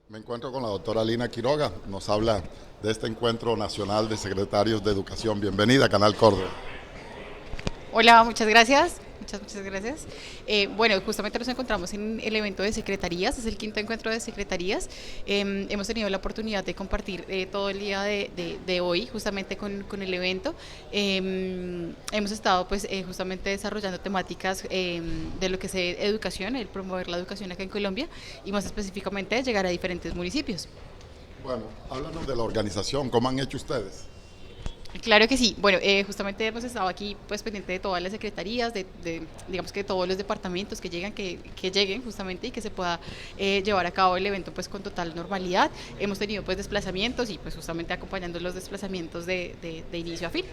Me encuentro con la doctora Lina Quiroga, nos habla de este encuentro nacional de secretarios de educación. Bienvenida a Canal Córdoba. Hola, muchas gracias. Muchas gracias. Bueno, justamente nos encontramos en el evento de secretarías, es el quinto encuentro de secretarías. Hemos tenido la oportunidad de compartir todo el día de hoy justamente con el evento. Hemos estado pues justamente desarrollando temáticas de lo que es educación, el promover la educación acá en Colombia y más específicamente llegar a diferentes municipios. Bueno, háblanos de la organización, ¿cómo han hecho ustedes? Claro que sí. Bueno, justamente hemos estado aquí pues pendiente de todas las secretarías, digamos que todos los departamentos que llegan, que lleguen justamente y que se pueda llevar a cabo el evento pues con total normalidad. Hemos tenido pues desplazamientos y pues justamente acompañando los desplazamientos de inicio a fin.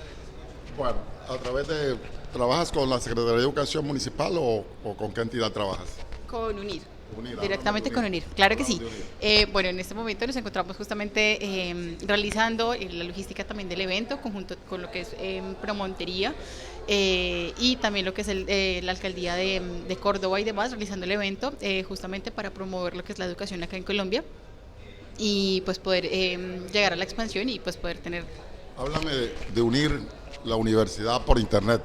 Bueno, a través de... ¿Trabajas con la Secretaría de Educación Municipal o con qué entidad trabajas? Con UNIR. UNIR, háblame de Directamente con UNIR. UNIR, claro que Háblame sí. de UNIR. Bueno, en este momento nos encontramos justamente realizando la logística también del evento, conjunto con lo que es Promontería y también lo que es la alcaldía de Córdoba y demás, realizando el evento justamente para promover lo que es la educación acá en Colombia y pues poder llegar a la expansión y pues poder tener. Háblame de unir la universidad por internet.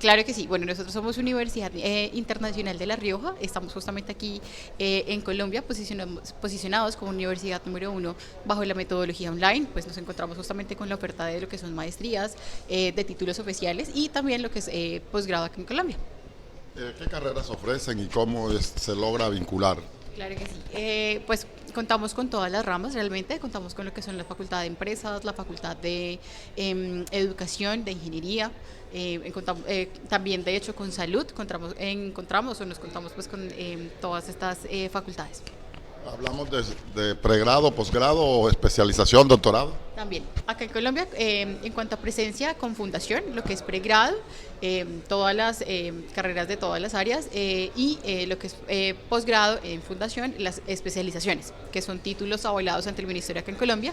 Claro que sí. Bueno, nosotros somos Universidad Internacional de La Rioja. Estamos justamente aquí en Colombia, posicionados como universidad número uno bajo la metodología online. Pues nos encontramos justamente con la oferta de lo que son maestrías, de títulos oficiales y también lo que es posgrado aquí en Colombia. ¿Qué carreras ofrecen y cómo se logra vincular? Claro que sí. Pues contamos con todas las ramas realmente, contamos con lo que son la facultad de empresas, la facultad de educación, de ingeniería, también de hecho con salud, encontramos o nos contamos pues con todas estas facultades. ¿Hablamos de pregrado, posgrado o especialización, doctorado? También, acá en Colombia, en cuanto a presencia con fundación, lo que es pregrado, todas las carreras de todas las áreas y lo que es posgrado en fundación, las especializaciones, que son títulos avalados ante el Ministerio acá en Colombia,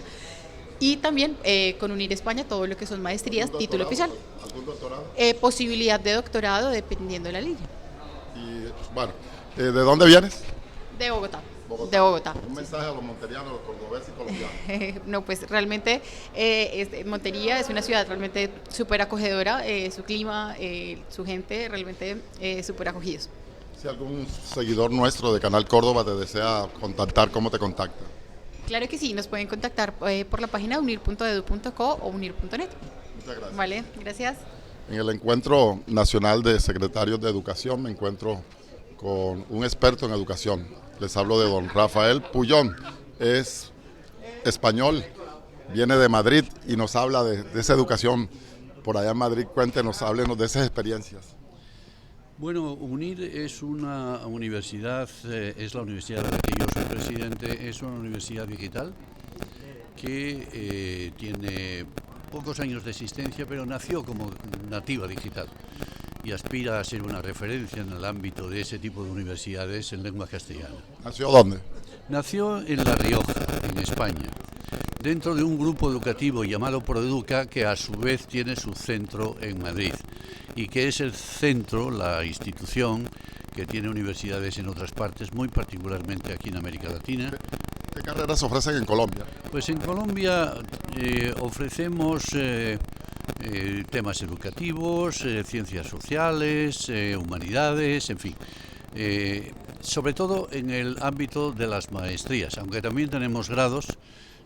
y también con UNIR España todo lo que son maestrías, ¿Algún título doctorado? oficial. ¿Algún doctorado? Posibilidad de doctorado dependiendo de la línea. Y bueno, ¿de dónde vienes? De Bogotá. De Bogotá. Bogotá. Un Sí. mensaje a los monterianos, los cordobeses y colombianos. No, pues realmente Montería es una ciudad realmente súper acogedora, su clima, su gente, realmente súper acogidos. Si algún seguidor nuestro de Canal Córdoba te desea contactar, ¿cómo te contacta? Claro que sí, nos pueden contactar por la página unir.edu.co o unir.net. Muchas gracias. Vale, gracias. En el Encuentro Nacional de Secretarios de Educación me encuentro con un experto en educación. Les hablo de don Rafael Puyón. Es español, viene de Madrid y nos habla de esa educación por allá en Madrid. Cuéntenos, háblenos de esas experiencias. Bueno, UNIR es una universidad, es la universidad de la que yo soy presidente, es una universidad digital que tiene pocos años de existencia, pero nació como nativa digital y aspira a ser una referencia en el ámbito de ese tipo de universidades en lengua castellana. ¿Nació dónde? Nació en La Rioja, en España, dentro de un grupo educativo llamado Proeduca, que a su vez tiene su centro en Madrid y que es el centro, la institución que tiene universidades en otras partes, muy particularmente aquí en América Latina. ¿Qué carreras ofrecen en Colombia? Pues en Colombia ofrecemos temas educativos, ciencias sociales, humanidades, en fin. Sobre todo en el ámbito de las maestrías, aunque también tenemos grados.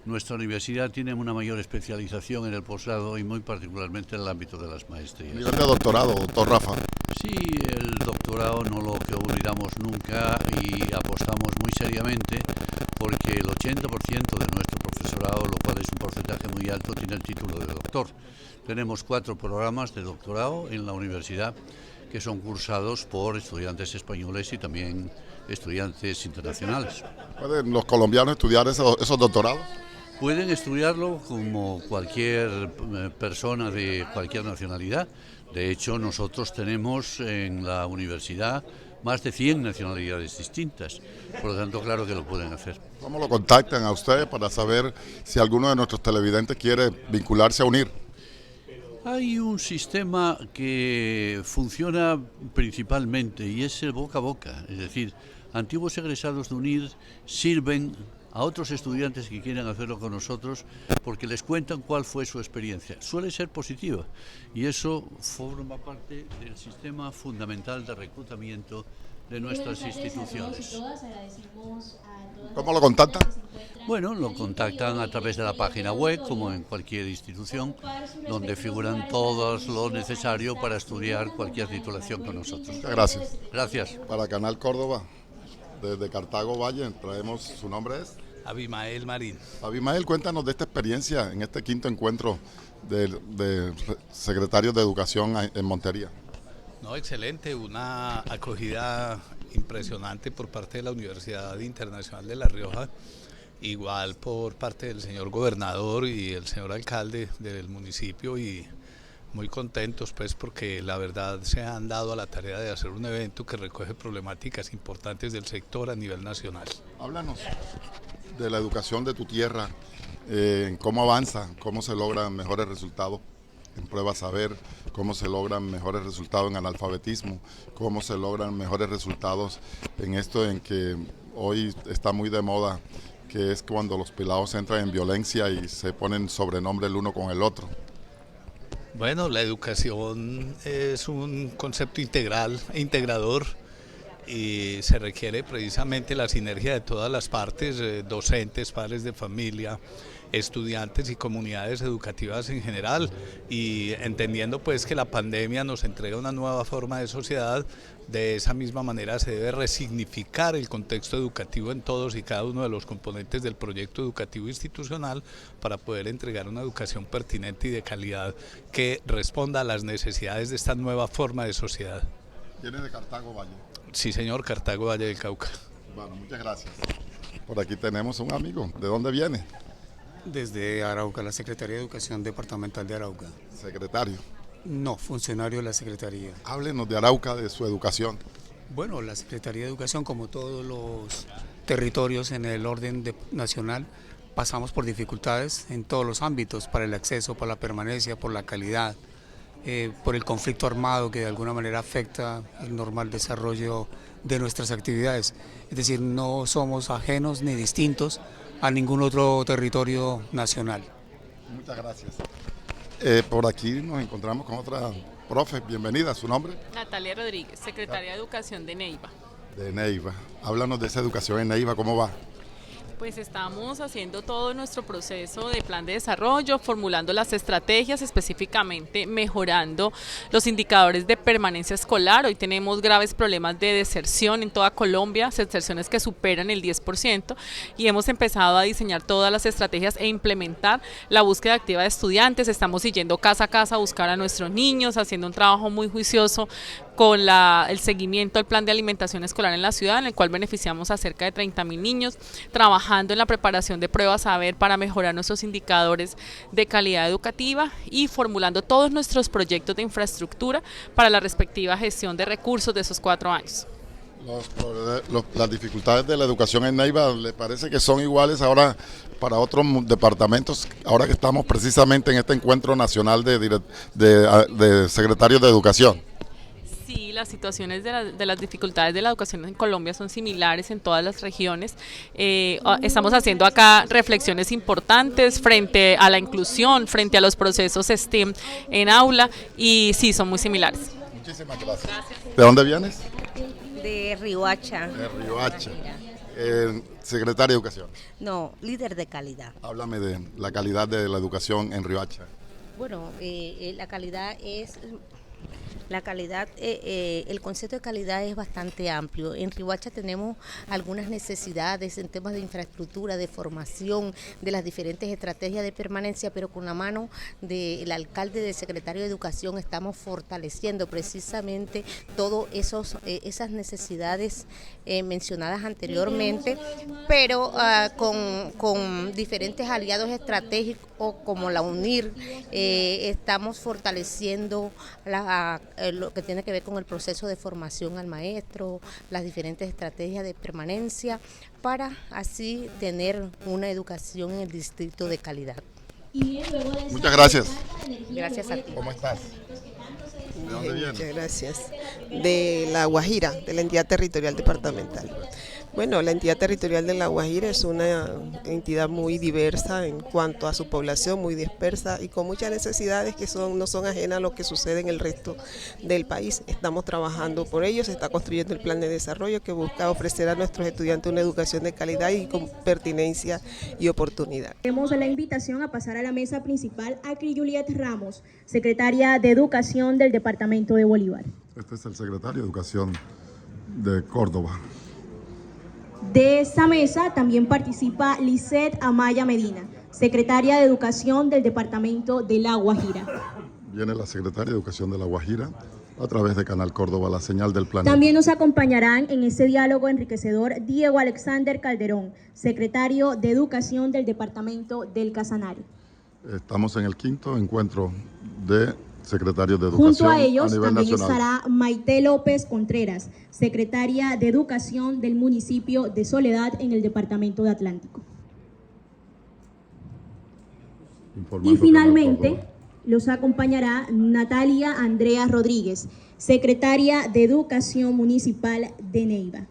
Nuestra universidad tiene una mayor especialización en el posgrado y muy particularmente en el ámbito de las maestrías. Nivel de doctorado, doctor Rafa. Sí, el doctorado no lo que olvidamos nunca y apostamos muy seriamente porque el 80% de nuestro profesorado, lo cual es un porcentaje muy alto, tiene el título de doctor. Tenemos 4 programas de doctorado en la universidad que son cursados por estudiantes españoles y también estudiantes internacionales. ¿Pueden los colombianos estudiar esos doctorados? Pueden estudiarlo como cualquier persona de cualquier nacionalidad. De hecho, nosotros tenemos en la universidad más de 100 nacionalidades distintas. Por lo tanto, claro que lo pueden hacer. ¿Cómo lo contactan a ustedes para saber si alguno de nuestros televidentes quiere vincularse a UNIR? Hay un sistema que funciona principalmente y es el boca a boca. Es decir, antiguos egresados de UNIR sirven a otros estudiantes que quieren hacerlo con nosotros porque les cuentan cuál fue su experiencia. Suele ser positiva y eso forma parte del sistema fundamental de reclutamiento de nuestras instituciones. ¿Cómo lo contactan? Bueno, lo contactan a través de la página web, como en cualquier institución, donde figuran todo lo necesario para estudiar cualquier titulación con nosotros. Muchas gracias. Gracias. Para Canal Córdoba, desde Cartago Valle, traemos, su nombre es Abimael Marín. Abimael, cuéntanos de esta experiencia en este quinto encuentro de secretarios de Educación en Montería. No, excelente, una acogida impresionante por parte de la Universidad Internacional de La Rioja, igual por parte del señor gobernador y el señor alcalde del municipio, y muy contentos pues porque la verdad se han dado a la tarea de hacer un evento que recoge problemáticas importantes del sector a nivel nacional. Háblanos de la educación de tu tierra, cómo avanza, cómo se logran mejores resultados en pruebas saber, cómo se logran mejores resultados en analfabetismo, cómo se logran mejores resultados en esto en que hoy está muy de moda, que es cuando los pelados entran en violencia y se ponen sobrenombre el uno con el otro. Bueno, la educación es un concepto integral e integrador, y se requiere precisamente la sinergia de todas las partes, docentes, padres de familia, estudiantes y comunidades educativas en general, y entendiendo pues que la pandemia nos entrega una nueva forma de sociedad. De esa misma manera se debe resignificar el contexto educativo en todos y cada uno de los componentes del proyecto educativo institucional para poder entregar una educación pertinente y de calidad que responda a las necesidades de esta nueva forma de sociedad. ¿Vienes de Cartago Valle? Sí, señor, Cartago Valle del Cauca. Bueno, muchas gracias. Por aquí tenemos un amigo. ¿De dónde viene? Desde Arauca, la Secretaría de Educación Departamental de Arauca. Secretario. No, funcionario de la Secretaría. Háblenos de Arauca, de su educación. Bueno, la Secretaría de Educación, como todos los territorios en el orden nacional, pasamos por dificultades en todos los ámbitos, para el acceso, para la permanencia, por la calidad, por el conflicto armado que de alguna manera afecta el normal desarrollo de nuestras actividades. Es decir, no somos ajenos ni distintos a ningún otro territorio nacional. Muchas gracias. Por aquí nos encontramos con otra profe. Bienvenida, ¿su nombre? Natalia Rodríguez, secretaria de Educación de Neiva. De Neiva. Háblanos de esa educación en Neiva, ¿cómo va? Pues estamos haciendo todo nuestro proceso de plan de desarrollo, formulando las estrategias, específicamente mejorando los indicadores de permanencia escolar. Hoy tenemos graves problemas de deserción en toda Colombia, deserciones que superan el 10%, y hemos empezado a diseñar todas las estrategias e implementar la búsqueda activa de estudiantes. Estamos yendo casa a casa a buscar a nuestros niños, haciendo un trabajo muy juicioso con el seguimiento del plan de alimentación escolar en la ciudad, en el cual beneficiamos a cerca de 30.000 niños, trabajando en la preparación de pruebas saber para mejorar nuestros indicadores de calidad educativa y formulando todos nuestros proyectos de infraestructura para la respectiva gestión de recursos de esos 4 años. Las dificultades de la educación en Neiva, ¿le parece que son iguales ahora para otros departamentos, ahora que estamos precisamente en este encuentro nacional de secretarios de educación? Sí, las situaciones de las dificultades de la educación en Colombia son similares en todas las regiones. Estamos haciendo acá reflexiones importantes frente a la inclusión, frente a los procesos STEM en aula, y sí, son muy similares. Muchísimas gracias. ¿De dónde vienes? De Riohacha. De Riohacha. Secretaria de Educación. No, líder de calidad. Háblame de la calidad de la educación en Riohacha. Bueno, la calidad es... el concepto de calidad es bastante amplio. En Riohacha tenemos algunas necesidades en temas de infraestructura, de formación, de las diferentes estrategias de permanencia, pero con la mano del alcalde y del secretario de Educación estamos fortaleciendo precisamente todas esas necesidades mencionadas anteriormente, pero con diferentes aliados estratégicos como la UNIR. Estamos fortaleciendo lo que tiene que ver con el proceso de formación al maestro, las diferentes estrategias de permanencia, para así tener una educación en el distrito de calidad. Muchas gracias. Gracias a ti. ¿Cómo estás? ¿De dónde vienes? Muchas gracias. De La Guajira, de la entidad territorial departamental. Bueno, la entidad territorial de La Guajira es una entidad muy diversa en cuanto a su población, muy dispersa y con muchas necesidades que no son ajenas a lo que sucede en el resto del país. Estamos trabajando por ello, se está construyendo el plan de desarrollo que busca ofrecer a nuestros estudiantes una educación de calidad y con pertinencia y oportunidad. Tenemos la invitación a pasar a la mesa principal a Juliet Ramos, secretaria de Educación del Departamento de Bolívar. Este es el secretario de Educación de Córdoba. De esta mesa también participa Lisette Amaya Medina, secretaria de Educación del Departamento de La Guajira. Viene la secretaria de Educación de La Guajira a través de Canal Córdoba, la señal del planeta. También nos acompañarán en este diálogo enriquecedor Diego Alexander Calderón, secretario de Educación del Departamento del Casanare. Estamos en el 5º encuentro de secretarios de Educación. Junto a ellos nivel también nacional. estará Maite López Contreras, secretaria de Educación del municipio de Soledad en el departamento de Atlántico. Y finalmente los acompañará Natalia Andrea Rodríguez, secretaria de Educación Municipal de Neiva.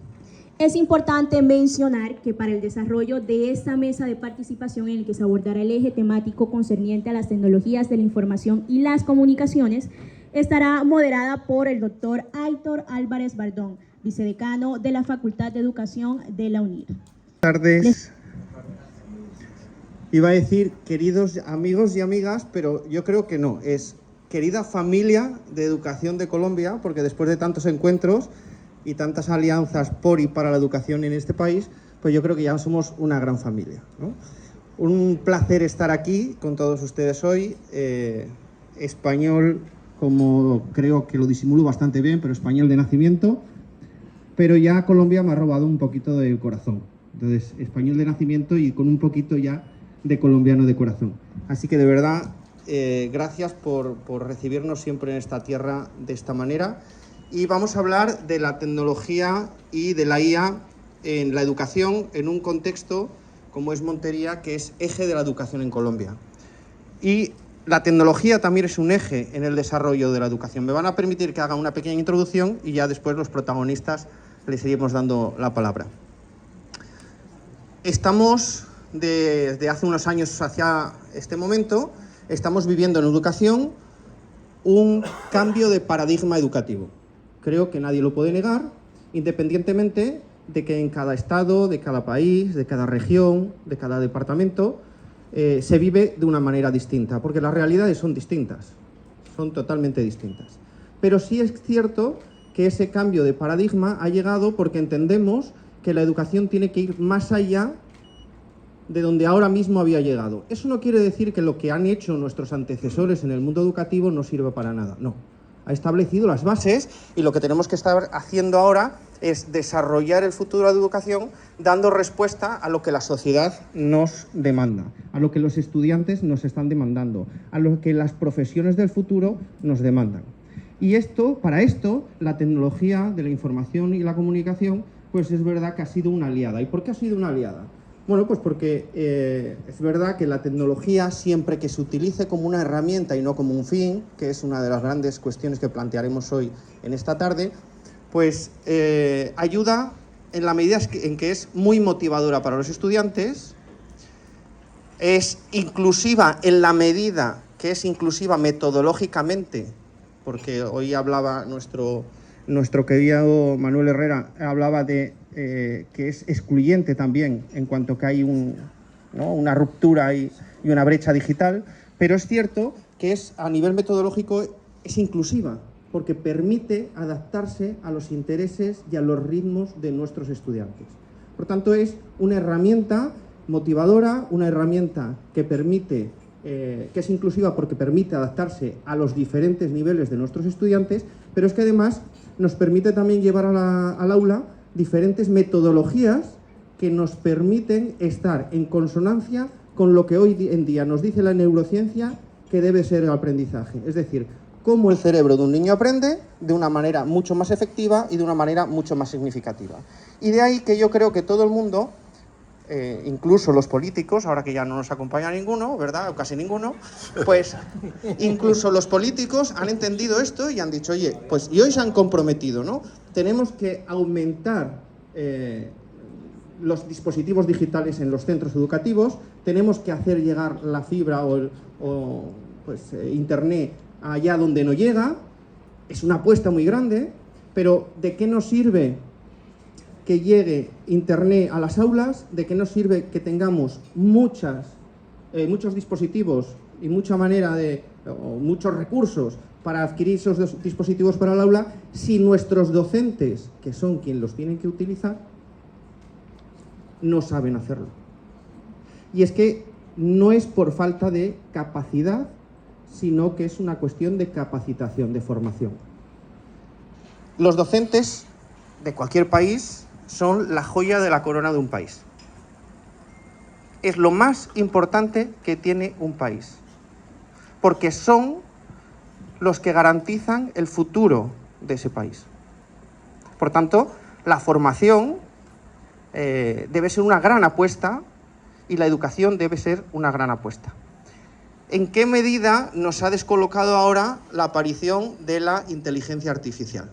Es importante mencionar que para el desarrollo de esta mesa de participación en el que se abordará el eje temático concerniente a las tecnologías de la información y las comunicaciones, estará moderada por el doctor Aitor Álvarez Bardón, vicedecano de la Facultad de Educación de la UNIR. Buenas tardes. Iba a decir queridos amigos y amigas, pero yo creo que no, es querida familia de Educación de Colombia, porque después de tantos encuentros y tantas alianzas por y para la educación en este país, pues yo creo que ya somos una gran familia, ¿no? Un placer estar aquí con todos ustedes hoy, español, como creo que lo disimulo bastante bien, pero español de nacimiento, pero ya Colombia me ha robado un poquito del corazón. Entonces, español de nacimiento y con un poquito ya de colombiano de corazón. Así que de verdad, gracias por recibirnos siempre en esta tierra de esta manera. Y vamos a hablar de la tecnología y de la IA en la educación en un contexto como es Montería, que es eje de la educación en Colombia. Y la tecnología también es un eje en el desarrollo de la educación. Me van a permitir que haga una pequeña introducción y ya después los protagonistas les iremos dando la palabra. Estamos, desde hace unos años hacia este momento, estamos viviendo en educación un cambio de paradigma educativo. Creo que nadie lo puede negar, independientemente de que en cada estado, de cada país, de cada región, de cada departamento, se vive de una manera distinta, porque las realidades son distintas, son totalmente distintas. Pero sí es cierto que ese cambio de paradigma ha llegado porque entendemos que la educación tiene que ir más allá de donde ahora mismo había llegado. Eso no quiere decir que lo que han hecho nuestros antecesores en el mundo educativo no sirva para nada, no. Ha establecido las bases y lo que tenemos que estar haciendo ahora es desarrollar el futuro de la educación dando respuesta a lo que la sociedad nos demanda, a lo que los estudiantes nos están demandando, a lo que las profesiones del futuro nos demandan. Y para esto, la tecnología de la información y la comunicación, pues es verdad que ha sido una aliada. ¿Y por qué ha sido una aliada? Bueno, pues porque es verdad que la tecnología, siempre que se utilice como una herramienta y no como un fin, que es una de las grandes cuestiones que plantearemos hoy en esta tarde, pues ayuda en la medida en que es muy motivadora para los estudiantes, es inclusiva en la medida que es inclusiva metodológicamente, porque hoy hablaba nuestro querido Manuel Herrera, hablaba de que es excluyente también en cuanto que hay una ruptura y una brecha digital, pero es cierto que a nivel metodológico es inclusiva, porque permite adaptarse a los intereses y a los ritmos de nuestros estudiantes. Por tanto, es una herramienta motivadora, una herramienta que permite, que es inclusiva porque permite adaptarse a los diferentes niveles de nuestros estudiantes, pero es que además nos permite también llevar al aula diferentes metodologías que nos permiten estar en consonancia con lo que hoy en día nos dice la neurociencia que debe ser el aprendizaje. Es decir, cómo el cerebro de un niño aprende de una manera mucho más efectiva y de una manera mucho más significativa. Y de ahí que yo creo que todo el mundo, incluso los políticos, ahora que ya no nos acompaña ninguno, ¿verdad? O casi ninguno, pues incluso los políticos han entendido esto y han dicho, oye, pues y hoy se han comprometido, ¿no? Tenemos que aumentar los dispositivos digitales en los centros educativos, tenemos que hacer llegar la fibra o Internet allá donde no llega. Es una apuesta muy grande, pero ¿de qué nos sirve que llegue Internet a las aulas? ¿De qué nos sirve que tengamos muchos dispositivos y muchos recursos para adquirir esos dispositivos para el aula si nuestros docentes, que son quienes los tienen que utilizar, no saben hacerlo? Y es que no es por falta de capacidad, sino que es una cuestión de capacitación, de formación. Los docentes de cualquier país son la joya de la corona de un país. Es lo más importante que tiene un país, porque son los que garantizan el futuro de ese país. Por tanto, la formación debe ser una gran apuesta y la educación debe ser una gran apuesta. ¿En qué medida nos ha descolocado ahora la aparición de la inteligencia artificial?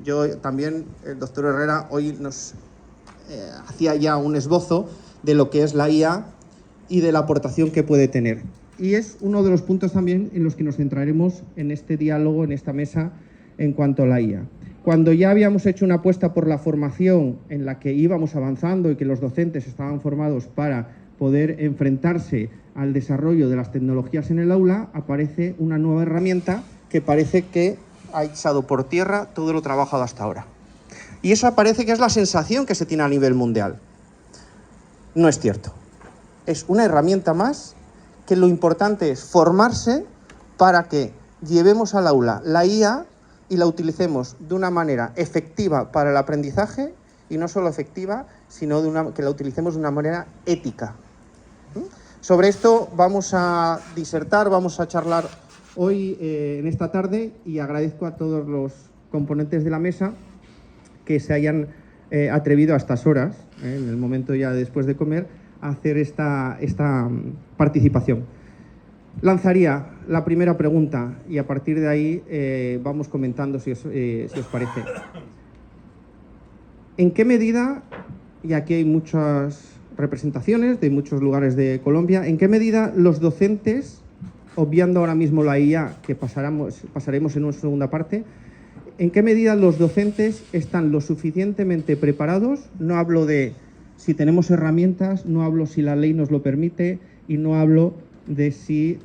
Yo también, el doctor Herrera, hoy nos hacía ya un esbozo de lo que es la IA y de la aportación que puede tener. Y es uno de los puntos también en los que nos centraremos en este diálogo, en esta mesa, en cuanto a la IA. Cuando ya habíamos hecho una apuesta por la formación en la que íbamos avanzando y que los docentes estaban formados para poder enfrentarse al desarrollo de las tecnologías en el aula, aparece una nueva herramienta que parece que ha echado por tierra todo lo trabajado hasta ahora. Y esa parece que es la sensación que se tiene a nivel mundial. No es cierto. Es una herramienta más que lo importante es formarse para que llevemos al aula la IA y la utilicemos de una manera efectiva para el aprendizaje, y no solo efectiva, sino que la utilicemos de una manera ética. Sobre esto vamos a disertar, vamos a charlar hoy en esta tarde, y agradezco a todos los componentes de la mesa que se hayan atrevido a estas horas, en el momento ya después de comer, a hacer esta participación. Lanzaría la primera pregunta y a partir de ahí vamos comentando si os parece. ¿En qué medida, y aquí hay muchas representaciones de muchos lugares de Colombia, en qué medida los docentes, obviando ahora mismo la IA, que pasaremos en una segunda parte, en qué medida los docentes están lo suficientemente preparados? No hablo de si tenemos herramientas, no hablo si la ley nos lo permite y no hablo de si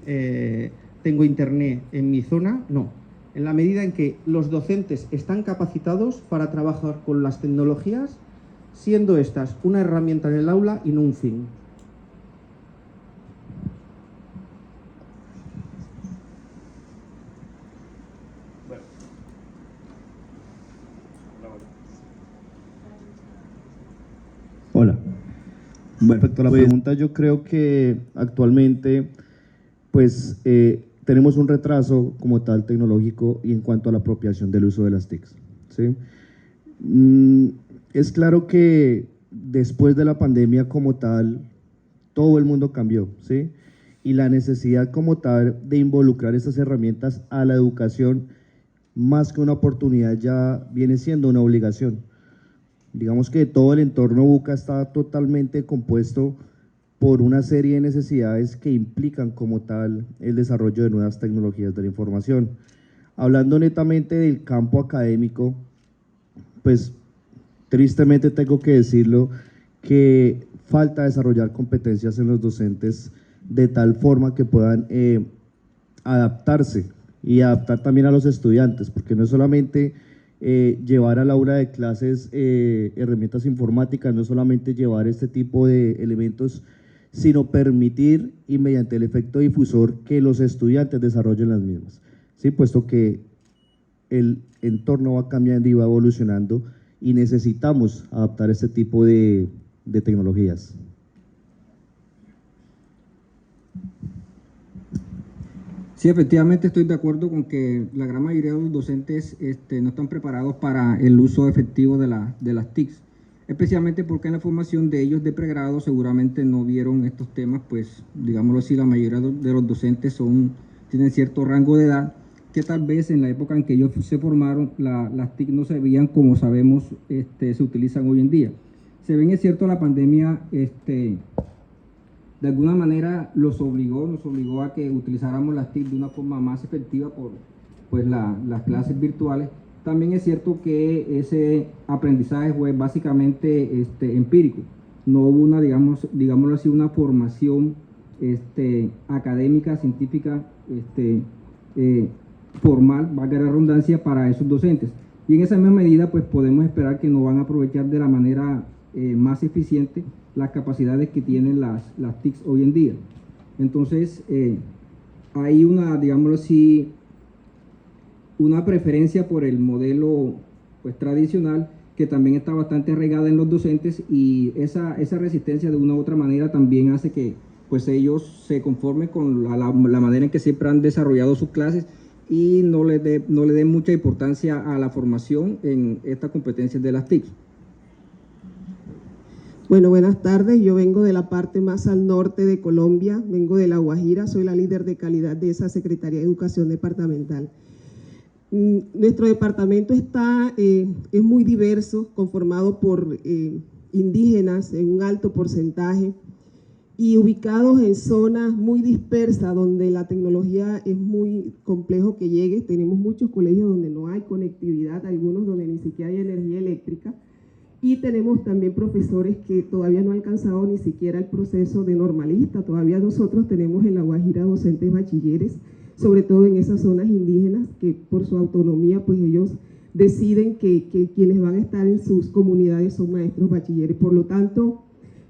tengo internet en mi zona, no. En la medida en que los docentes están capacitados para trabajar con las tecnologías, siendo estas una herramienta en el aula y no un fin. Hola. Bueno, respecto a la pregunta, yo creo que actualmente pues tenemos un retraso como tal tecnológico y en cuanto a la apropiación del uso de las TICs, ¿sí? Es claro que después de la pandemia como tal, todo el mundo cambió, ¿sí? Y la necesidad como tal de involucrar estas herramientas a la educación, más que una oportunidad, ya viene siendo una obligación. Digamos que todo el entorno BUCA está totalmente compuesto por una serie de necesidades que implican como tal el desarrollo de nuevas tecnologías de la información. Hablando netamente del campo académico, pues tristemente tengo que decirlo que falta desarrollar competencias en los docentes de tal forma que puedan adaptarse y adaptar también a los estudiantes, porque no es solamente llevar al aula de clases herramientas informáticas, no solamente llevar este tipo de elementos, sino permitir y mediante el efecto difusor que los estudiantes desarrollen las mismas, ¿sí? Puesto que el entorno va cambiando y va evolucionando y necesitamos adaptar este tipo de tecnologías. Sí, efectivamente estoy de acuerdo con que la gran mayoría de los docentes no están preparados para el uso efectivo de las TICs, especialmente porque en la formación de ellos de pregrado seguramente no vieron estos temas, pues digámoslo así, la mayoría de los docentes tienen cierto rango de edad que tal vez en la época en que ellos se formaron las TIC no se veían como sabemos se utilizan hoy en día. Se bien es cierto, la pandemia de alguna manera nos obligó a que utilizáramos las TIC de una forma más efectiva por pues las clases virtuales. También es cierto que ese aprendizaje fue básicamente empírico. No hubo una, digámoslo así, una formación académica, científica, formal, valga la redundancia, para esos docentes. Y en esa misma medida, pues podemos esperar que no van a aprovechar de la manera más eficiente las capacidades que tienen las TICs hoy en día. Entonces, hay una, digámoslo así, una preferencia por el modelo pues tradicional, que también está bastante arraigada en los docentes, y esa resistencia de una u otra manera también hace que pues ellos se conformen con la manera en que siempre han desarrollado sus clases y no le den mucha importancia a la formación en estas competencias de las TIC. Bueno, buenas tardes. Yo vengo de la parte más al norte de Colombia, vengo de La Guajira, soy la líder de calidad de esa Secretaría de Educación Departamental. Nuestro departamento es muy diverso, conformado por indígenas en un alto porcentaje y ubicados en zonas muy dispersas donde la tecnología es muy complejo que llegue. Tenemos muchos colegios donde no hay conectividad, algunos donde ni siquiera hay energía eléctrica, y tenemos también profesores que todavía no han alcanzado ni siquiera el proceso de normalista. Todavía nosotros tenemos en La Guajira docentes bachilleres, sobre todo en esas zonas indígenas, que por su autonomía pues ellos deciden que quienes van a estar en sus comunidades son maestros bachilleres. Por lo tanto,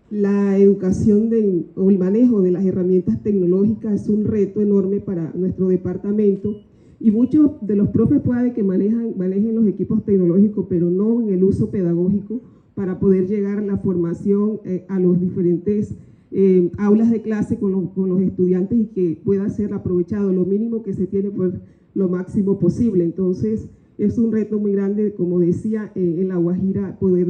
la educación o el manejo de las herramientas tecnológicas es un reto enorme para nuestro departamento, y muchos de los profes puede que manejen los equipos tecnológicos, pero no en el uso pedagógico para poder llegar a la formación a los diferentes aulas de clase con los estudiantes, y que pueda ser aprovechado lo mínimo que se tiene por lo máximo posible. Entonces es un reto muy grande, como decía, en La Guajira, poder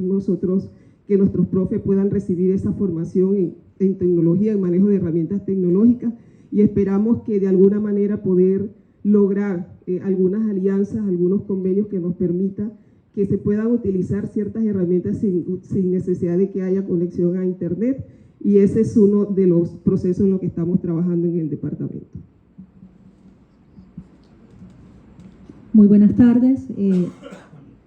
que nuestros profes puedan recibir esa formación en tecnología, en manejo de herramientas tecnológicas, y esperamos que de alguna manera poder lograr algunas alianzas, algunos convenios que nos permitan que se puedan utilizar ciertas herramientas sin necesidad de que haya conexión a internet, y ese es uno de los procesos en los que estamos trabajando en el departamento. Muy buenas tardes.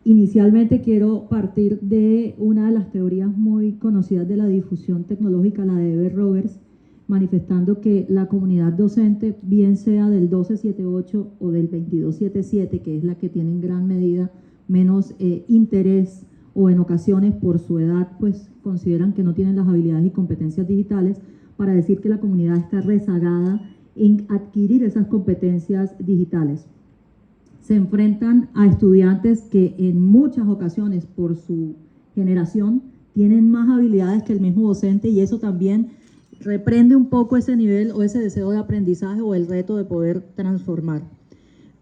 Inicialmente quiero partir de una de las teorías muy conocidas de la difusión tecnológica, la de Eber Roberts, manifestando que la comunidad docente, bien sea del 1278 o del 2277, que es la que tiene en gran medida menos interés, o en ocasiones por su edad pues consideran que no tienen las habilidades y competencias digitales, para decir que la comunidad está rezagada en adquirir esas competencias digitales. Se enfrentan a estudiantes que en muchas ocasiones por su generación tienen más habilidades que el mismo docente, y eso también reprende un poco ese nivel o ese deseo de aprendizaje o el reto de poder transformar.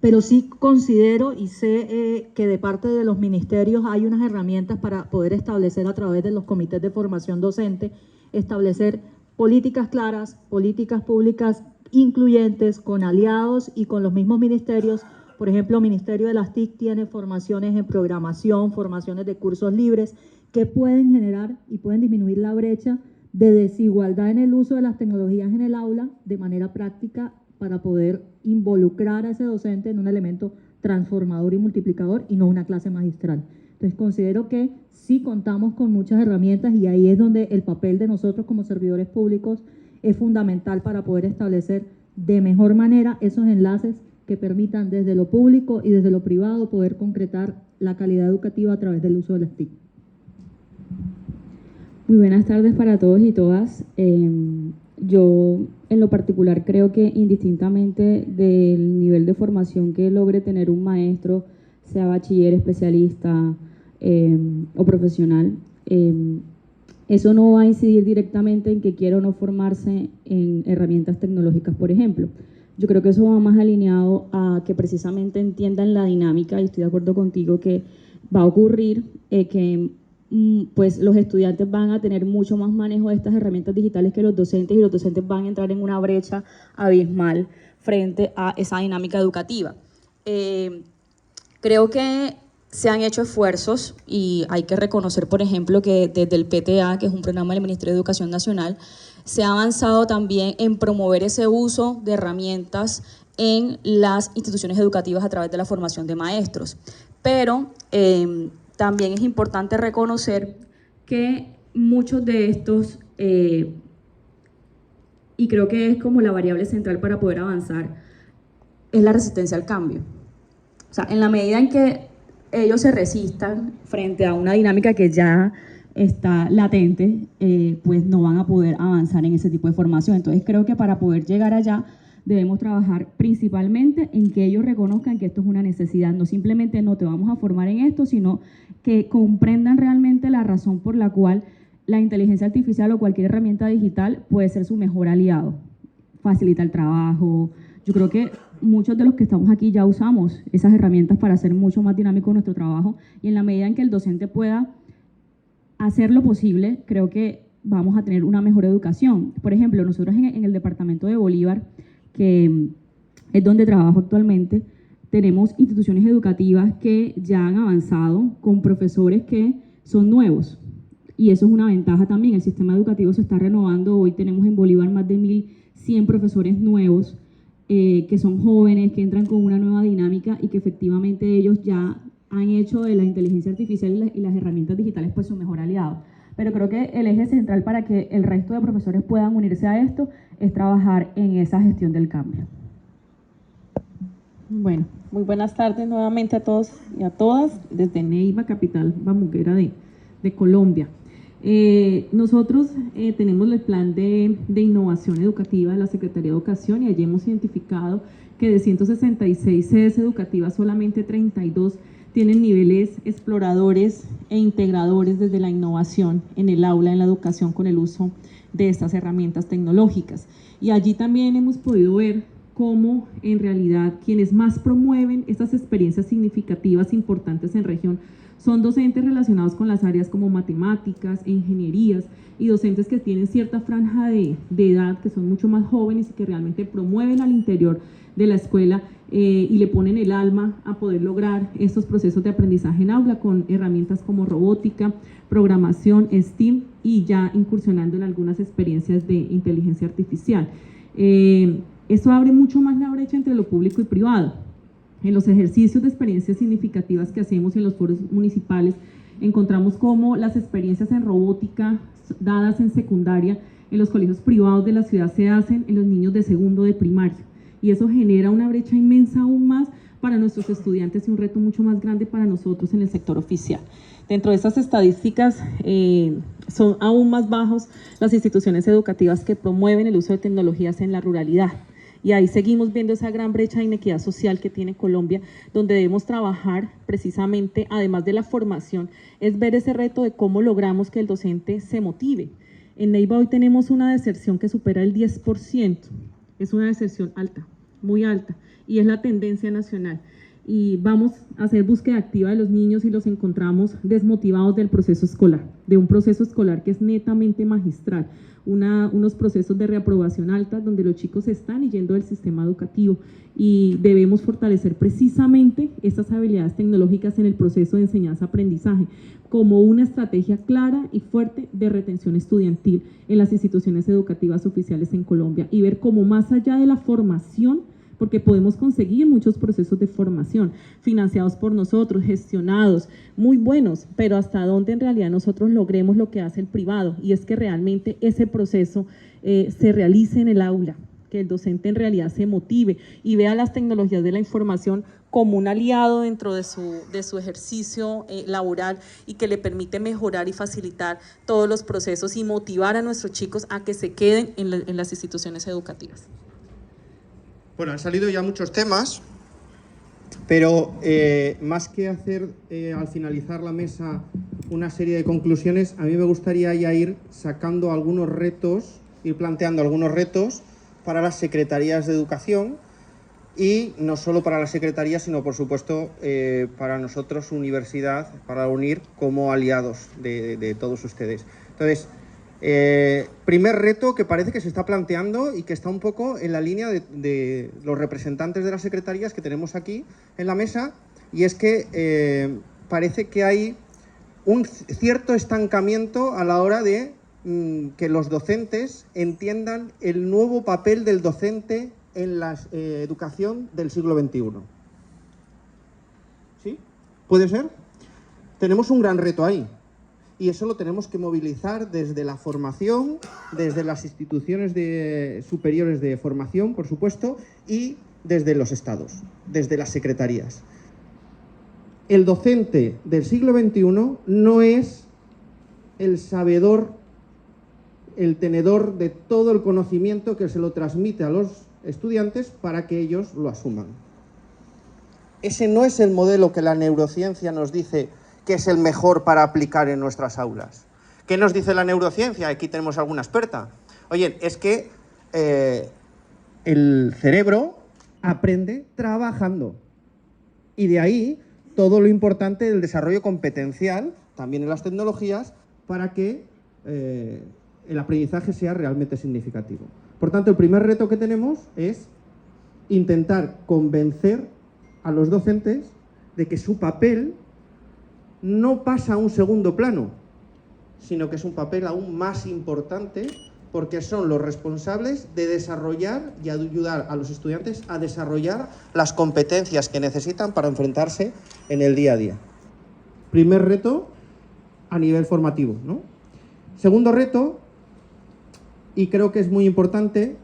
Pero sí considero y sé que de parte de los ministerios hay unas herramientas para poder establecer a través de los comités de formación docente, establecer políticas claras, políticas públicas incluyentes con aliados y con los mismos ministerios. Por ejemplo, el Ministerio de las TIC tiene formaciones en programación, formaciones de cursos libres que pueden generar y pueden disminuir la brecha de desigualdad en el uso de las tecnologías en el aula de manera práctica, para poder involucrar a ese docente en un elemento transformador y multiplicador y no una clase magistral. Entonces considero que sí contamos con muchas herramientas, y ahí es donde el papel de nosotros como servidores públicos es fundamental para poder establecer de mejor manera esos enlaces que permitan desde lo público y desde lo privado poder concretar la calidad educativa a través del uso de las TIC. Muy buenas tardes para todos y todas. Yo en lo particular creo que indistintamente del nivel de formación que logre tener un maestro, sea bachiller, especialista o profesional, eso no va a incidir directamente en que quiera o no formarse en herramientas tecnológicas, por ejemplo. Yo creo que eso va más alineado a que precisamente entiendan la dinámica, y estoy de acuerdo contigo que va a ocurrir que pues los estudiantes van a tener mucho más manejo de estas herramientas digitales que los docentes, y los docentes van a entrar en una brecha abismal frente a esa dinámica educativa. Creo que Se han hecho esfuerzos y hay que reconocer, por ejemplo, que desde el PTA, que es un programa del Ministerio de Educación Nacional, se ha avanzado también en promover ese uso de herramientas en las instituciones educativas a través de la formación de maestros. Pero también es importante reconocer que muchos de estos, y creo que es como la variable central para poder avanzar, es la resistencia al cambio. O sea, en la medida en que ellos se resistan frente a una dinámica que ya está latente, pues no van a poder avanzar en ese tipo de formación. Entonces creo que para poder llegar allá debemos trabajar principalmente en que ellos reconozcan que esto es una necesidad, no simplemente no te vamos a formar en esto, sino que comprendan realmente la razón por la cual la inteligencia artificial o cualquier herramienta digital puede ser su mejor aliado. Facilita el trabajo. Yo creo que muchos de los que estamos aquí ya usamos esas herramientas para hacer mucho más dinámico nuestro trabajo, y en la medida en que el docente pueda hacer lo posible, creo que vamos a tener una mejor educación. Por ejemplo, nosotros en el departamento de Bolívar, que es donde trabajo actualmente, tenemos instituciones educativas que ya han avanzado con profesores que son nuevos, y eso es una ventaja también. El sistema educativo se está renovando. Hoy tenemos en Bolívar más de 1.100 profesores nuevos, que son jóvenes, que entran con una nueva dinámica y que efectivamente ellos ya han hecho de la inteligencia artificial y las herramientas digitales pues su mejor aliado. Pero creo que el eje central para que el resto de profesores puedan unirse a esto es trabajar en esa gestión del cambio. Bueno, muy buenas tardes nuevamente a todos y a todas desde Neiva, capital bamuguera de Colombia. Nosotros tenemos el plan de innovación educativa de la Secretaría de Educación, y allí hemos identificado que de 166 sedes educativas solamente 32 tienen niveles exploradores e integradores desde la innovación en el aula, en la educación, con el uso de estas herramientas tecnológicas. Y allí también hemos podido ver cómo en realidad quienes más promueven estas experiencias significativas importantes en región son docentes relacionados con las áreas como matemáticas e ingenierías, y docentes que tienen cierta franja de edad, que son mucho más jóvenes y que realmente promueven al interior de la escuela y le ponen el alma a poder lograr estos procesos de aprendizaje en aula con herramientas como robótica, programación, STEAM, y ya incursionando en algunas experiencias de inteligencia artificial. Esto abre mucho más la brecha entre lo público y privado. En los ejercicios de experiencias significativas que hacemos en los foros municipales, encontramos cómo las experiencias en robótica dadas en secundaria en los colegios privados de la ciudad se hacen en los niños de segundo de primaria, y eso genera una brecha inmensa aún más para nuestros estudiantes y un reto mucho más grande para nosotros en el sector oficial. Dentro de estas estadísticas son aún más bajos las instituciones educativas que promueven el uso de tecnologías en la ruralidad. Y ahí seguimos viendo esa gran brecha de inequidad social que tiene Colombia, donde debemos trabajar precisamente, además de la formación, es ver ese reto de cómo logramos que el docente se motive. En Neiva hoy tenemos una deserción que supera el 10%, es una deserción alta, muy alta, y es la tendencia nacional. Y vamos a hacer búsqueda activa de los niños y los encontramos desmotivados del proceso escolar, de un proceso escolar que es netamente magistral, unos procesos de reaprobación alta donde los chicos están yendo del sistema educativo, y debemos fortalecer precisamente estas habilidades tecnológicas en el proceso de enseñanza-aprendizaje como una estrategia clara y fuerte de retención estudiantil en las instituciones educativas oficiales en Colombia, y ver cómo más allá de la formación, porque podemos conseguir muchos procesos de formación financiados por nosotros, gestionados, muy buenos, pero hasta dónde en realidad nosotros logremos lo que hace el privado, y es que realmente ese proceso se realice en el aula, que el docente en realidad se motive y vea las tecnologías de la información como un aliado dentro de su ejercicio laboral, y que le permite mejorar y facilitar todos los procesos y motivar a nuestros chicos a que se queden en las instituciones educativas. Bueno, han salido ya muchos temas, pero más que hacer al finalizar la mesa una serie de conclusiones, a mí me gustaría ya ir sacando algunos retos, ir planteando algunos retos para las secretarías de educación, y no solo para las secretarías, sino por supuesto para nosotros, universidad, para unir como aliados de todos ustedes. Entonces, primer reto que parece que se está planteando y que está un poco en la línea de los representantes de las secretarías que tenemos aquí en la mesa, y es que parece que hay un cierto estancamiento a la hora de que los docentes entiendan el nuevo papel del docente en la educación del siglo XXI. ¿Sí? ¿Puede ser? Tenemos un gran reto ahí. Y eso lo tenemos que movilizar desde la formación, desde las instituciones superiores de formación, por supuesto, y desde los estados, desde las secretarías. El docente del siglo XXI no es el sabedor, el tenedor de todo el conocimiento que se lo transmite a los estudiantes para que ellos lo asuman. Ese no es el modelo que la neurociencia nos dice que es el mejor para aplicar en nuestras aulas. ¿Qué nos dice la neurociencia? Aquí tenemos alguna experta. Oye, es que el cerebro aprende trabajando. Y de ahí todo lo importante del desarrollo competencial, también en las tecnologías, para que el aprendizaje sea realmente significativo. Por tanto, el primer reto que tenemos es intentar convencer a los docentes de que su papel no pasa a un segundo plano, sino que es un papel aún más importante porque son los responsables de desarrollar y ayudar a los estudiantes a desarrollar las competencias que necesitan para enfrentarse en el día a día. Primer reto a nivel formativo, ¿no? Segundo reto, y creo que es muy importante,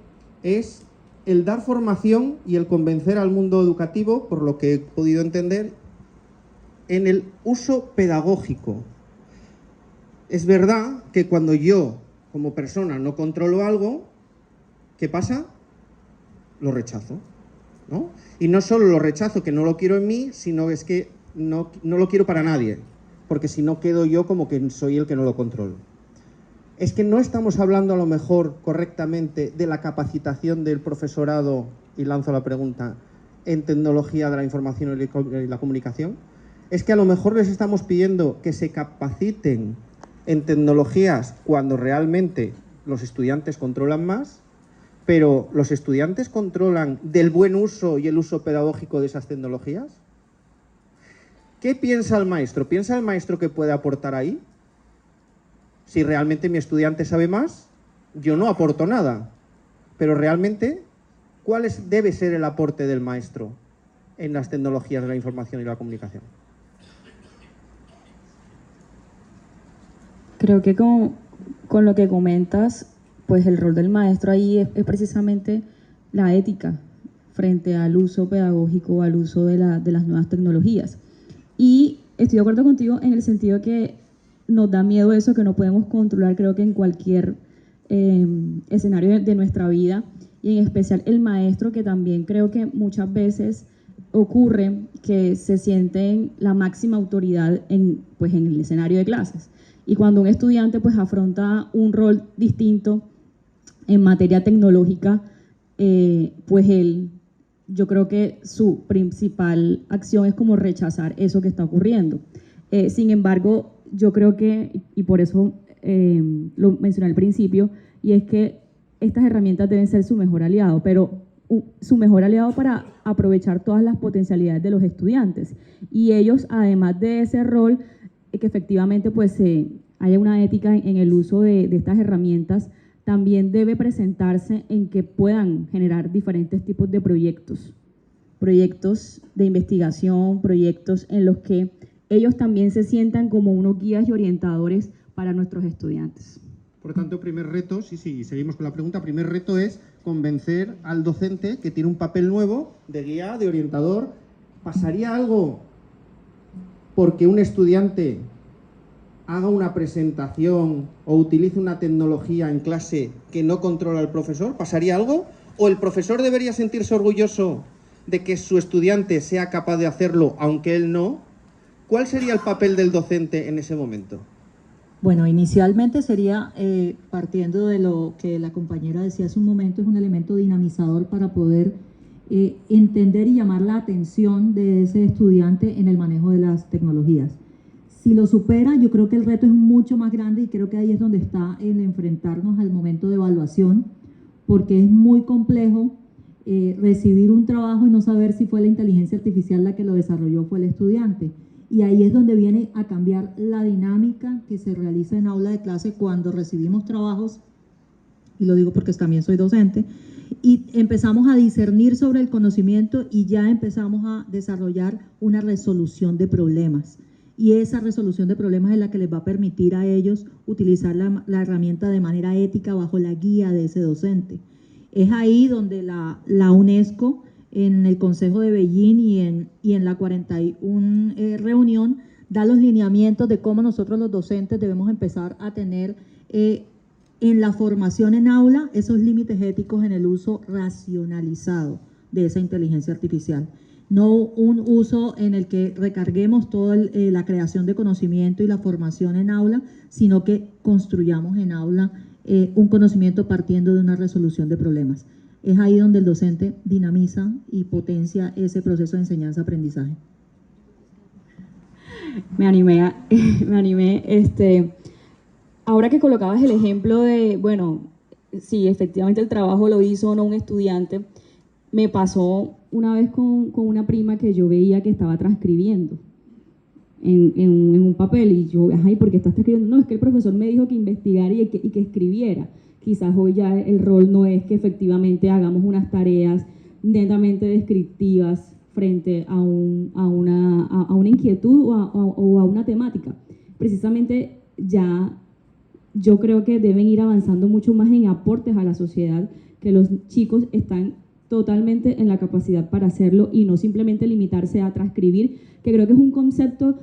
es el dar formación y el convencer al mundo educativo, por lo que he podido entender, en el uso pedagógico. Es verdad que cuando yo, como persona, no controlo algo, ¿qué pasa? Lo rechazo, ¿no? Y no solo lo rechazo, que no lo quiero en mí, sino es que no lo quiero para nadie, porque si no quedo yo como que soy el que no lo controlo. Es que no estamos hablando a lo mejor correctamente de la capacitación del profesorado, y lanzo la pregunta, en tecnología de la información y la comunicación. Es que a lo mejor les estamos pidiendo que se capaciten en tecnologías cuando realmente los estudiantes controlan más, pero ¿los estudiantes controlan del buen uso y el uso pedagógico de esas tecnologías? ¿Qué piensa el maestro? ¿Piensa el maestro que puede aportar ahí? Si realmente mi estudiante sabe más, yo no aporto nada. Pero realmente, ¿cuál debe ser el aporte del maestro en las tecnologías de la información y la comunicación? Creo que con lo que comentas, pues el rol del maestro ahí es precisamente la ética frente al uso pedagógico, al uso de las nuevas tecnologías. Y estoy de acuerdo contigo en el sentido que nos da miedo eso, que no podemos controlar, creo que en cualquier escenario de nuestra vida, y en especial el maestro, que también creo que muchas veces ocurre que se sienten la máxima autoridad en el escenario de clases. Y cuando un estudiante pues afronta un rol distinto en materia tecnológica, yo creo que su principal acción es como rechazar eso que está ocurriendo. Sin embargo, yo creo que, y por eso lo mencioné al principio, y es que estas herramientas deben ser su mejor aliado, pero su mejor aliado para aprovechar todas las potencialidades de los estudiantes. Y ellos, además de ese rol, que efectivamente pues haya una ética en el uso de estas herramientas, también debe presentarse en que puedan generar diferentes tipos de proyectos de investigación, proyectos en los que ellos también se sientan como unos guías y orientadores para nuestros estudiantes. Por tanto, primer reto, seguimos con la pregunta, primer reto es convencer al docente que tiene un papel nuevo de guía, de orientador. ¿Pasaría algo porque un estudiante haga una presentación o utilice una tecnología en clase que no controla el profesor? ¿Pasaría algo? ¿O el profesor debería sentirse orgulloso de que su estudiante sea capaz de hacerlo, aunque él no? ¿Cuál sería el papel del docente en ese momento? Bueno, inicialmente sería, partiendo de lo que la compañera decía hace un momento, es un elemento dinamizador para poder entender y llamar la atención de ese estudiante en el manejo de las tecnologías. Si lo supera, yo creo que el reto es mucho más grande y creo que ahí es donde está el enfrentarnos al momento de evaluación, porque es muy complejo recibir un trabajo y no saber si fue la inteligencia artificial la que lo desarrolló o fue el estudiante. Y ahí es donde viene a cambiar la dinámica que se realiza en aula de clase cuando recibimos trabajos, y lo digo porque también soy docente, y empezamos a discernir sobre el conocimiento y ya empezamos a desarrollar una resolución de problemas. Y esa resolución de problemas es la que les va a permitir a ellos utilizar la herramienta de manera ética bajo la guía de ese docente. Es ahí donde la UNESCO, en el Consejo de Beijing y en la 41 reunión, da los lineamientos de cómo nosotros los docentes debemos empezar a tener en la formación en aula esos límites éticos en el uso racionalizado de esa inteligencia artificial. No un uso en el que recarguemos toda la creación de conocimiento y la formación en aula, sino que construyamos en aula un conocimiento partiendo de una resolución de problemas. Es ahí donde el docente dinamiza y potencia ese proceso de enseñanza-aprendizaje. Me animé, ahora que colocabas el ejemplo de, bueno, si efectivamente el trabajo lo hizo o no un estudiante, me pasó una vez con una prima que yo veía que estaba transcribiendo en un papel y yo, ¿y por qué estás transcribiendo? No, es que el profesor me dijo que investigara y que escribiera. Quizás hoy ya el rol no es que efectivamente hagamos unas tareas netamente descriptivas frente a una inquietud o a una temática. Precisamente ya yo creo que deben ir avanzando mucho más en aportes a la sociedad, que los chicos están totalmente en la capacidad para hacerlo y no simplemente limitarse a transcribir, que creo que es un concepto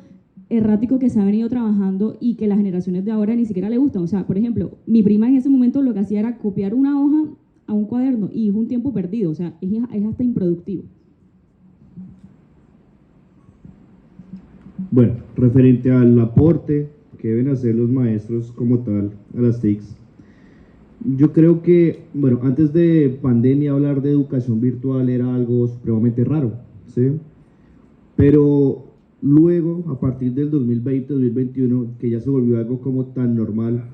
errático que se ha venido trabajando y que las generaciones de ahora ni siquiera le gustan. O sea, por ejemplo, mi prima en ese momento lo que hacía era copiar una hoja a un cuaderno y es un tiempo perdido, o sea, es hasta improductivo. Bueno, referente al aporte que deben hacer los maestros como tal a las TICs, yo creo que, bueno, antes de pandemia hablar de educación virtual era algo supremamente raro, ¿sí? Pero luego, a partir del 2020-2021, que ya se volvió algo como tan normal,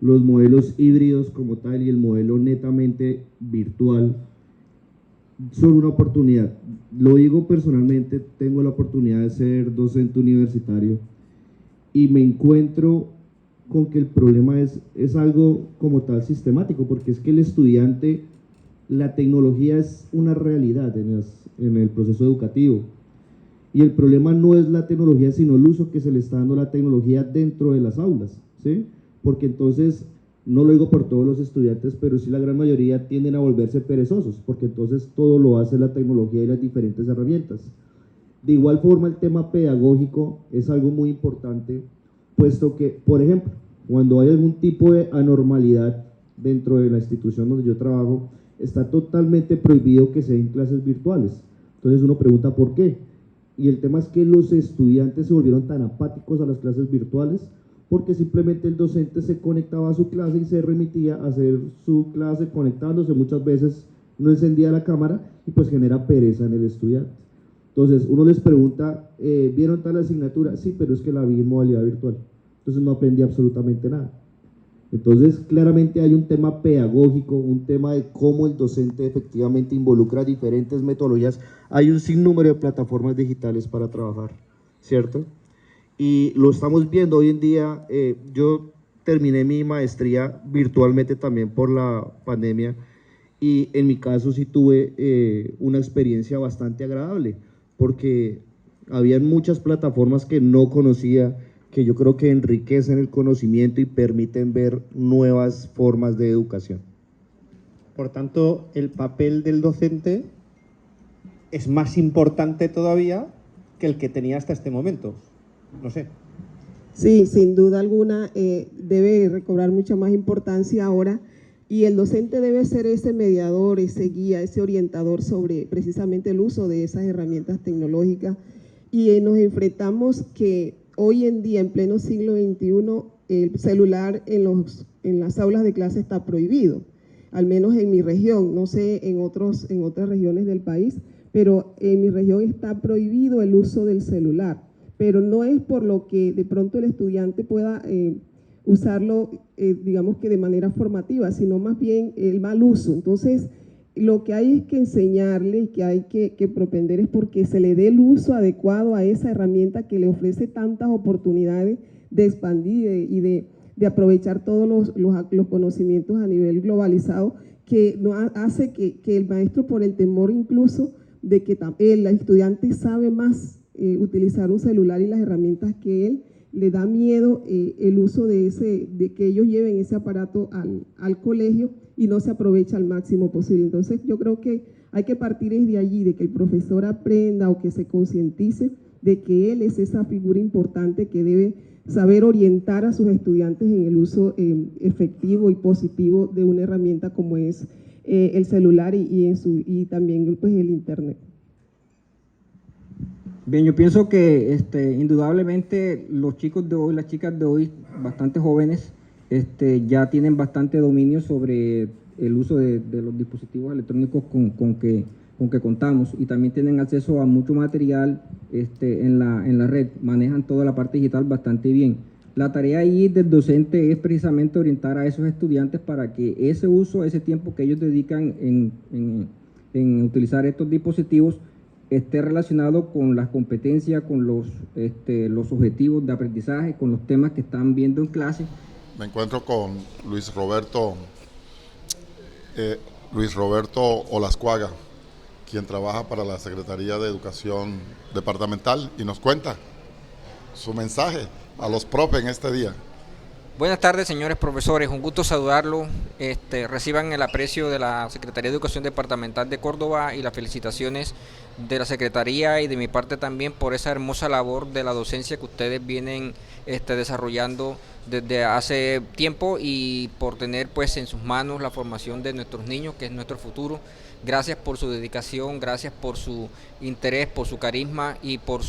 los modelos híbridos como tal y el modelo netamente virtual son una oportunidad. Lo digo personalmente, tengo la oportunidad de ser docente universitario y me encuentro con que el problema es algo como tal sistemático, porque es que el estudiante, la tecnología es una realidad en el proceso educativo. Y el problema no es la tecnología, sino el uso que se le está dando a la tecnología dentro de las aulas, ¿sí? Porque entonces, no lo digo por todos los estudiantes, pero sí la gran mayoría tienden a volverse perezosos, porque entonces todo lo hace la tecnología y las diferentes herramientas. De igual forma, el tema pedagógico es algo muy importante, puesto que, por ejemplo, cuando hay algún tipo de anormalidad dentro de la institución donde yo trabajo, está totalmente prohibido que se den clases virtuales. Entonces uno pregunta ¿por qué? Y el tema es que los estudiantes se volvieron tan apáticos a las clases virtuales porque simplemente el docente se conectaba a su clase y se remitía a hacer su clase conectándose, muchas veces no encendía la cámara y pues genera pereza en el estudiante. Entonces uno les pregunta, ¿vieron tal asignatura? Sí, pero es que la vi en modalidad virtual. Entonces no aprendí absolutamente nada. Entonces claramente hay un tema pedagógico, un tema de cómo el docente efectivamente involucra diferentes metodologías. Hay un sinnúmero de plataformas digitales para trabajar, ¿cierto? Y lo estamos viendo hoy en día. Yo terminé mi maestría virtualmente también por la pandemia y en mi caso sí tuve una experiencia bastante agradable porque había muchas plataformas que no conocía, que yo creo que enriquecen el conocimiento y permiten ver nuevas formas de educación. Por tanto, el papel del docente es más importante todavía que el que tenía hasta este momento. No sé. Sí, sin duda alguna debe recobrar mucha más importancia ahora y el docente debe ser ese mediador, ese guía, ese orientador sobre precisamente el uso de esas herramientas tecnológicas y nos enfrentamos que hoy en día, en pleno siglo XXI, el celular en las aulas de clase está prohibido, al menos en mi región, no sé en otras regiones del país, pero en mi región está prohibido el uso del celular, pero no es por lo que de pronto el estudiante pueda usarlo, digamos que de manera formativa, sino más bien el mal uso. Entonces, lo que hay es que enseñarle y que hay que propender es porque se le dé el uso adecuado a esa herramienta que le ofrece tantas oportunidades de expandir y de aprovechar todos los conocimientos a nivel globalizado, que no hace que el maestro, por el temor incluso de que el estudiante sabe más utilizar un celular y las herramientas que él, le da miedo el uso de que ellos lleven ese aparato al colegio y no se aprovecha al máximo posible. Entonces yo creo que hay que partir desde allí, de que el profesor aprenda o que se concientice de que él es esa figura importante que debe saber orientar a sus estudiantes en el uso efectivo y positivo de una herramienta como es el celular y también pues, el internet. Bien, yo pienso que indudablemente los chicos de hoy, las chicas de hoy, bastante jóvenes, ya tienen bastante dominio sobre el uso de los dispositivos electrónicos con que contamos, y también tienen acceso a mucho material en la red, manejan toda la parte digital bastante bien. La tarea ahí del docente es precisamente orientar a esos estudiantes para que ese uso, ese tiempo que ellos dedican en utilizar estos dispositivos, esté relacionado con las competencias, con los objetivos de aprendizaje, con los temas que están viendo en clase. Me encuentro con Luis Roberto Olascuaga, quien trabaja para la Secretaría de Educación Departamental, y nos cuenta su mensaje a los profes en este día. Buenas tardes, señores profesores, un gusto saludarlos. Reciban el aprecio de la Secretaría de Educación Departamental de Córdoba y las felicitaciones de la Secretaría y de mi parte también por esa hermosa labor de la docencia que ustedes vienen desarrollando desde hace tiempo, y por tener pues en sus manos la formación de nuestros niños, que es nuestro futuro. Gracias por su dedicación, gracias por su interés, por su carisma y por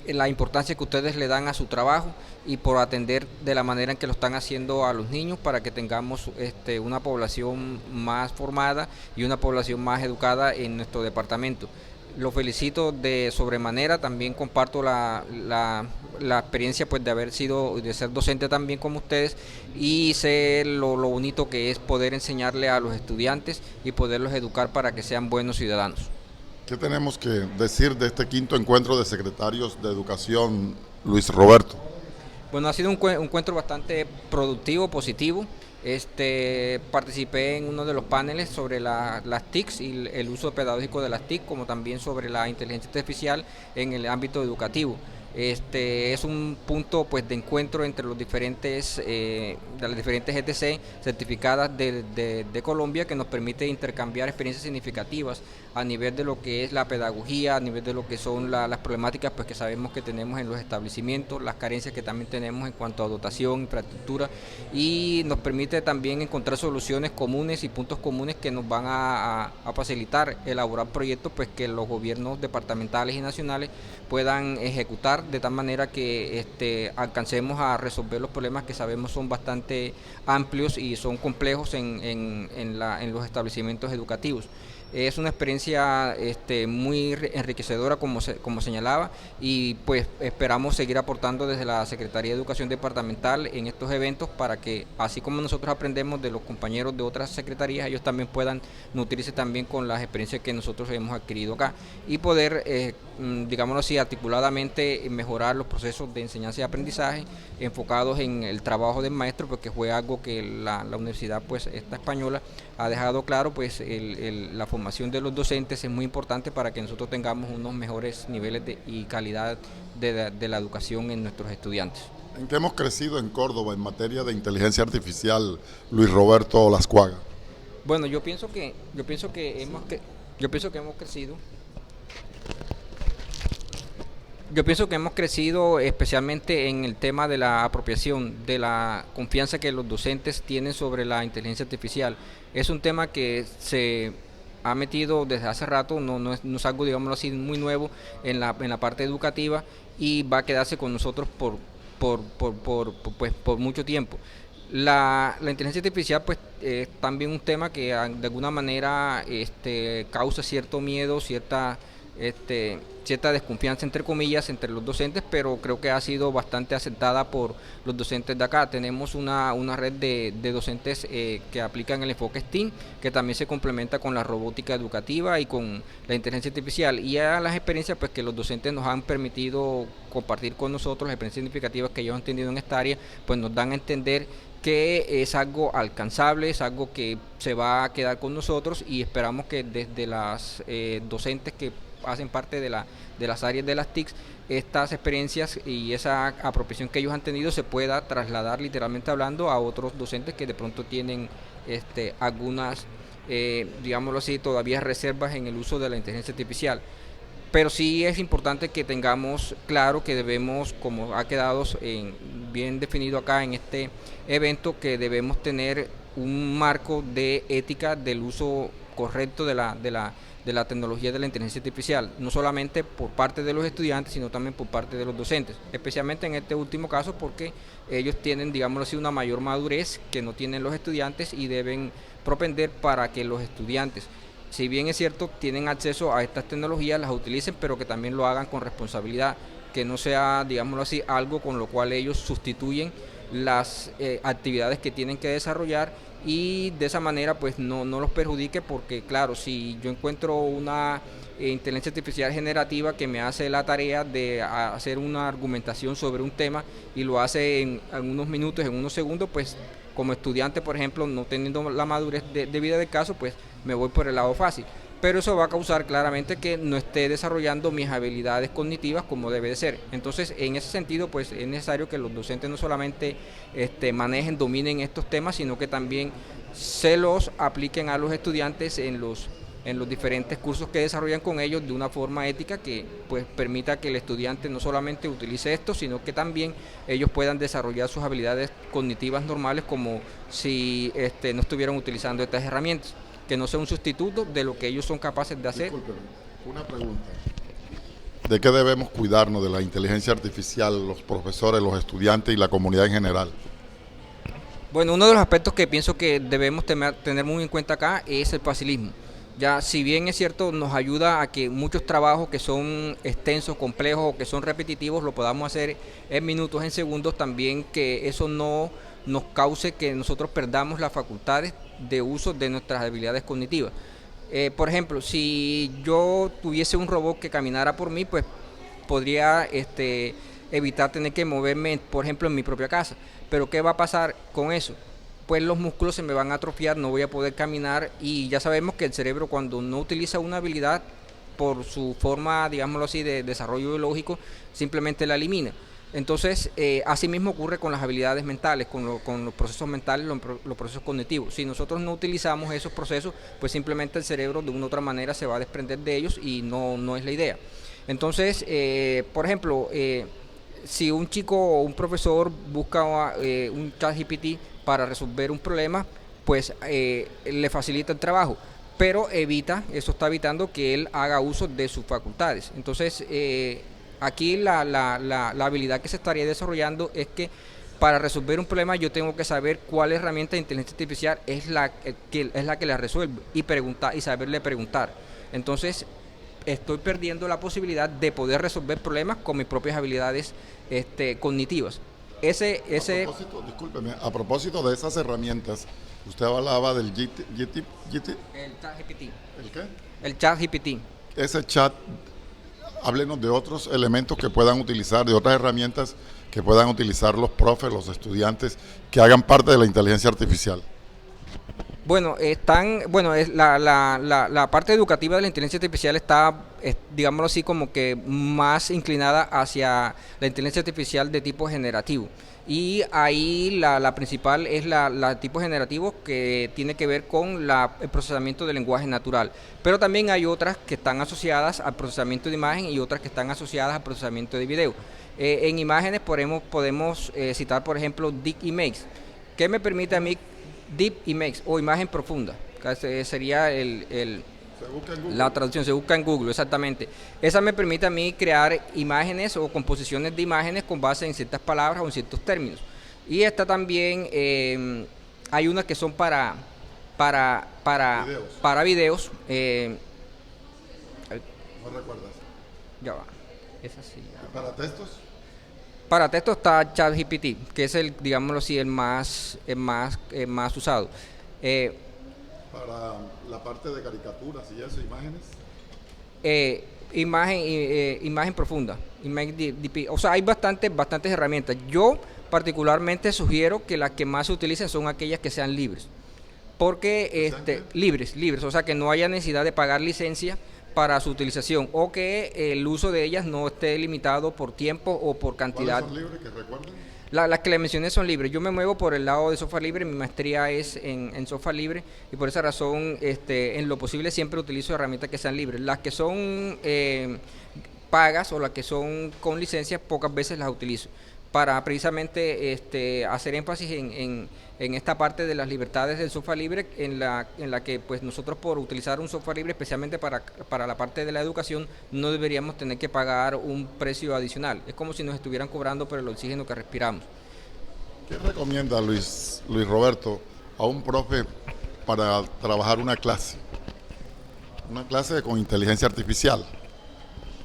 la importancia que ustedes le dan a su trabajo, y por atender de la manera en que lo están haciendo a los niños, para que tengamos una población más formada y una población más educada en nuestro departamento. Los felicito de sobremanera, también comparto la experiencia pues de ser docente también como ustedes, y sé lo bonito que es poder enseñarle a los estudiantes y poderlos educar para que sean buenos ciudadanos. ¿Qué tenemos que decir de este quinto encuentro de secretarios de educación, Luis Roberto? Bueno, ha sido un encuentro bastante productivo, positivo. Participé en uno de los paneles sobre las TICs y el uso pedagógico de las TIC, como también sobre la inteligencia artificial en el ámbito educativo. Es un punto pues de encuentro entre los diferentes de las diferentes ETC certificadas de Colombia, que nos permite intercambiar experiencias significativas a nivel de lo que es la pedagogía, a nivel de lo que son las problemáticas pues que sabemos que tenemos en los establecimientos, las carencias que también tenemos en cuanto a dotación, infraestructura, y nos permite también encontrar soluciones comunes y puntos comunes que nos van a facilitar elaborar proyectos pues que los gobiernos departamentales y nacionales puedan ejecutar, de tal manera que alcancemos a resolver los problemas que sabemos son bastante amplios y son complejos en los establecimientos educativos. Es una experiencia muy enriquecedora, como señalaba, y pues esperamos seguir aportando desde la Secretaría de Educación Departamental en estos eventos, para que así como nosotros aprendemos de los compañeros de otras secretarías, ellos también puedan nutrirse también con las experiencias que nosotros hemos adquirido acá, y poder, digámoslo así, articuladamente mejorar los procesos de enseñanza y aprendizaje enfocados en el trabajo del maestro, porque fue algo que la universidad pues esta española ha dejado claro, pues la formación de los docentes es muy importante para que nosotros tengamos unos mejores niveles y calidad de la educación en nuestros estudiantes. ¿En qué hemos crecido en Córdoba en materia de inteligencia artificial, Luis Roberto Olascuaga? Bueno, yo pienso que hemos crecido. Yo pienso que hemos crecido especialmente en el tema de la apropiación, de la confianza que los docentes tienen sobre la inteligencia artificial. Es un tema que se ha metido desde hace rato, no es algo, digámoslo así, muy nuevo en la parte educativa, y va a quedarse con nosotros por mucho tiempo. La inteligencia artificial pues es también un tema que de alguna manera causa cierto miedo, cierta cierta desconfianza entre comillas entre los docentes, pero creo que ha sido bastante aceptada por los docentes de acá. Tenemos una red de docentes que aplican el enfoque STEAM, que también se complementa con la robótica educativa y con la inteligencia artificial, y a las experiencias pues que los docentes nos han permitido compartir con nosotros, las experiencias significativas que ellos han tenido en esta área, pues nos dan a entender que es algo alcanzable, es algo que se va a quedar con nosotros, y esperamos que desde las docentes que hacen parte de las áreas de las TICs, estas experiencias y esa apropiación que ellos han tenido se pueda trasladar, literalmente hablando, a otros docentes que de pronto tienen algunas, digámoslo así, todavía reservas en el uso de la inteligencia artificial. Pero sí es importante que tengamos claro que debemos, como ha quedado bien definido acá en este evento, que debemos tener un marco de ética del uso correcto de la tecnología de la inteligencia artificial, no solamente por parte de los estudiantes, sino también por parte de los docentes, especialmente en este último caso porque ellos tienen, digámoslo así, una mayor madurez que no tienen los estudiantes, y deben propender para que los estudiantes, si bien es cierto, tienen acceso a estas tecnologías, las utilicen, pero que también lo hagan con responsabilidad, que no sea, digámoslo así, algo con lo cual ellos sustituyen las actividades que tienen que desarrollar, y de esa manera pues no los perjudique, porque claro, si yo encuentro una inteligencia artificial generativa que me hace la tarea de hacer una argumentación sobre un tema y lo hace en unos minutos, en unos segundos, pues como estudiante, por ejemplo, no teniendo la madurez debida del caso, pues me voy por el lado fácil. Pero eso va a causar claramente que no esté desarrollando mis habilidades cognitivas como debe de ser. Entonces, en ese sentido, pues es necesario que los docentes no solamente manejen, dominen estos temas, sino que también se los apliquen a los estudiantes en los diferentes cursos que desarrollan con ellos de una forma ética que pues permita que el estudiante no solamente utilice esto, sino que también ellos puedan desarrollar sus habilidades cognitivas normales como si no estuvieran utilizando estas herramientas, que no sea un sustituto de lo que ellos son capaces de hacer. Discúlpeme, una pregunta. ¿De qué debemos cuidarnos de la inteligencia artificial, los profesores, los estudiantes y la comunidad en general? Bueno, uno de los aspectos que pienso que debemos tener muy en cuenta acá es el facilismo. Ya, si bien es cierto, nos ayuda a que muchos trabajos que son extensos, complejos o que son repetitivos lo podamos hacer en minutos, en segundos, también que eso no nos cause que nosotros perdamos las facultades de uso de nuestras habilidades cognitivas. Por ejemplo, si yo tuviese un robot que caminara por mí, pues podría evitar tener que moverme, por ejemplo, en mi propia casa. Pero ¿qué va a pasar con eso? Pues los músculos se me van a atrofiar, no voy a poder caminar, y ya sabemos que el cerebro, cuando no utiliza una habilidad por su forma, digámoslo así, de desarrollo biológico, simplemente la elimina. Entonces, así mismo ocurre con las habilidades mentales, con los procesos mentales, los procesos cognitivos. Si nosotros no utilizamos esos procesos, pues simplemente el cerebro de una u otra manera se va a desprender de ellos, y no es la idea. Entonces, por ejemplo, si un chico o un profesor busca un ChatGPT para resolver un problema, pues le facilita el trabajo, pero eso está evitando que él haga uso de sus facultades. Entonces, aquí la habilidad que se estaría desarrollando es que para resolver un problema yo tengo que saber cuál herramienta de inteligencia artificial es la que la resuelve, y saberle preguntar. Entonces, estoy perdiendo la posibilidad de poder resolver problemas con mis propias habilidades cognitivas. Discúlpeme, a propósito de esas herramientas, usted hablaba del El ChatGPT. ¿El qué? El ChatGPT. Ese chat, háblenos de otros elementos que puedan utilizar, de otras herramientas que puedan utilizar los profes, los estudiantes, que hagan parte de la inteligencia artificial. Bueno, la parte educativa de la inteligencia artificial está, digámoslo así, como que más inclinada hacia la inteligencia artificial de tipo generativo. Y ahí la principal es la tipo generativo, que tiene que ver con el procesamiento del lenguaje natural. Pero también hay otras que están asociadas al procesamiento de imagen y otras que están asociadas al procesamiento de video. En imágenes podemos citar, por ejemplo, Deep Image, que me permite a mí Deep Image o imagen profunda, que sería la traducción, se busca en Google, exactamente. Esa me permite a mí crear imágenes o composiciones de imágenes con base en ciertas palabras o en ciertos términos. Y esta también, hay unas que son para videos. ¿No recuerdas? Ya va. Es así. ¿Y para textos? Para texto está ChatGPT, que es el, digámoslo así, el más usado. Para la parte de caricaturas y eso, imágenes. Imagen profunda, o sea, hay bastantes herramientas. Yo particularmente sugiero que las que más se utilicen son aquellas que sean libres, porque libres, o sea, que no haya necesidad de pagar licencia para su utilización, o que el uso de ellas no esté limitado por tiempo o por cantidad. ¿Cuáles son libres que recuerden? Las que le mencioné son libres. Yo me muevo por el lado de software libre, mi maestría es en software libre, y por esa razón en lo posible siempre utilizo herramientas que sean libres. Las que son pagas o las que son con licencia, pocas veces las utilizo, para precisamente hacer énfasis en esta parte de las libertades del software libre, en la que pues nosotros, por utilizar un software libre especialmente para la parte de la educación, no deberíamos tener que pagar un precio adicional. Es como si nos estuvieran cobrando por el oxígeno que respiramos. ¿Qué recomienda Luis Roberto a un profe para trabajar una clase con inteligencia artificial?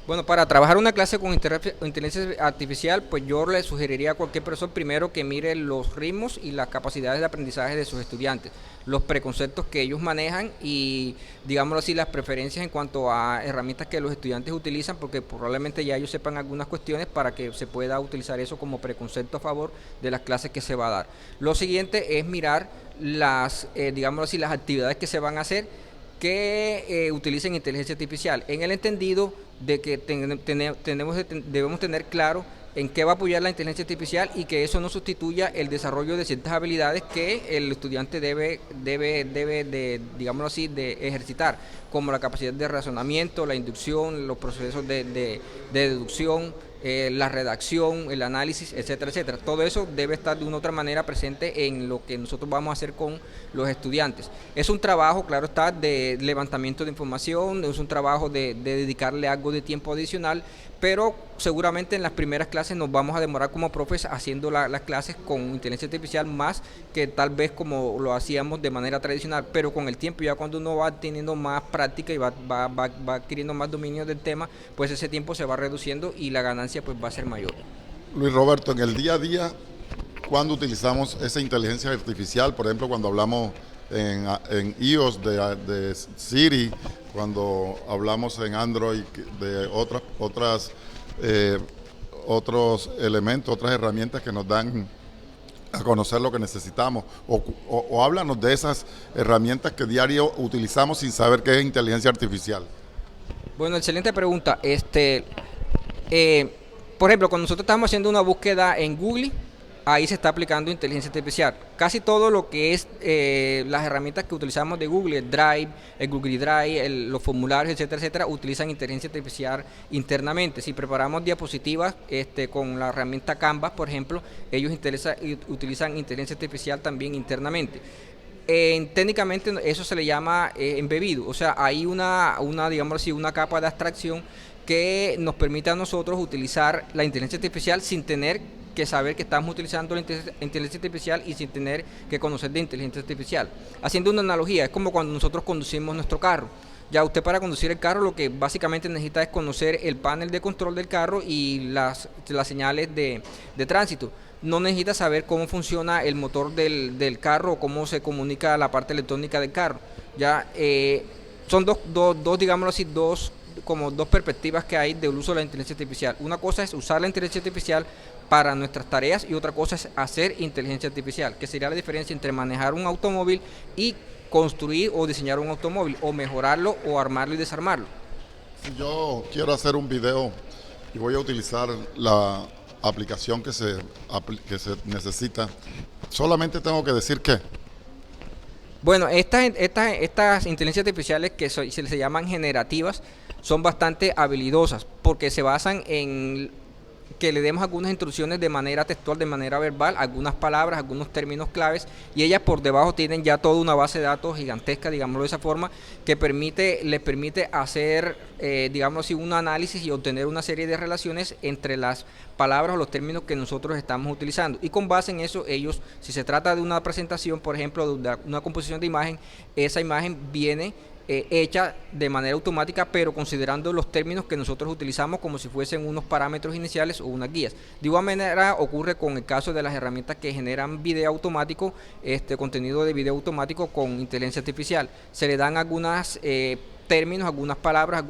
Bueno, para trabajar una clase con inteligencia artificial, pues yo le sugeriría a cualquier profesor primero que mire los ritmos y las capacidades de aprendizaje de sus estudiantes, los preconceptos que ellos manejan y, digámoslo así, las preferencias en cuanto a herramientas que los estudiantes utilizan, porque probablemente ya ellos sepan algunas cuestiones para que se pueda utilizar eso como preconcepto a favor de las clases que se va a dar. Lo siguiente es mirar digámoslo así, las actividades que se van a hacer que utilicen inteligencia artificial, en el entendido de que debemos tener claro en qué va a apoyar la inteligencia artificial y que eso no sustituya el desarrollo de ciertas habilidades que el estudiante debe digámoslo así, de ejercitar, como la capacidad de razonamiento, la inducción, los procesos de deducción, la redacción, el análisis, etcétera, etcétera. Todo eso debe estar de una u otra manera presente en lo que nosotros vamos a hacer con los estudiantes. Es un trabajo, claro está, de levantamiento de información, es un trabajo de dedicarle algo de tiempo adicional, pero seguramente en las primeras clases nos vamos a demorar como profes haciendo las clases con inteligencia artificial más que tal vez como lo hacíamos de manera tradicional, pero con el tiempo, ya cuando uno va teniendo más práctica y va adquiriendo más dominio del tema, pues ese tiempo se va reduciendo y la ganancia pues va a ser mayor. Luis Roberto, en el día a día, ¿cuándo utilizamos esa inteligencia artificial? Por ejemplo, cuando hablamos en iOS de Siri, cuando hablamos en Android de otros elementos, otras herramientas que nos dan a conocer lo que necesitamos, o háblanos de esas herramientas que diario utilizamos sin saber qué es inteligencia artificial. Bueno, excelente pregunta. Por ejemplo, cuando nosotros estamos haciendo una búsqueda en Google, ahí se está aplicando inteligencia artificial. Casi todo lo que es las herramientas que utilizamos de Google, el Drive, el Google Drive, los formularios, etcétera, etcétera, utilizan inteligencia artificial internamente. Si preparamos diapositivas con la herramienta Canvas, por ejemplo, ellos utilizan inteligencia artificial también internamente. Técnicamente eso se le llama embebido, o sea, hay digamos así, una capa de abstracción que nos permite a nosotros utilizar la inteligencia artificial sin tener que saber que estamos utilizando la inteligencia artificial y sin tener que conocer de inteligencia artificial. Haciendo una analogía, es como cuando nosotros conducimos nuestro carro. Ya usted, para conducir el carro, lo que básicamente necesita es conocer el panel de control del carro y las señales de tránsito. No necesita saber cómo funciona el motor del carro o cómo se comunica la parte electrónica del carro. Ya son digámoslo así, dos perspectivas que hay del uso de la inteligencia artificial. Una cosa es usar la inteligencia artificial para nuestras tareas y otra cosa es hacer inteligencia artificial, que sería la diferencia entre manejar un automóvil y construir o diseñar un automóvil, o mejorarlo o armarlo y desarmarlo. Si yo quiero hacer un video y voy a utilizar la aplicación que se necesita, solamente tengo que decir qué. Bueno, estas inteligencias artificiales que se llaman generativas son bastante habilidosas porque se basan en que le demos algunas instrucciones de manera textual, de manera verbal, algunas palabras, algunos términos claves, y ellas por debajo tienen ya toda una base de datos gigantesca, digámoslo de esa forma, que les permite hacer, digamos así, un análisis y obtener una serie de relaciones entre las palabras o los términos que nosotros estamos utilizando. Y con base en eso, ellos, si se trata de una presentación, por ejemplo, de una composición de imagen, esa imagen viene hecha de manera automática, pero considerando los términos que nosotros utilizamos como si fuesen unos parámetros iniciales o unas guías. De igual manera ocurre con el caso de las herramientas que generan video automático, contenido de video automático con inteligencia artificial. Se le dan algunos términos, algunas palabras,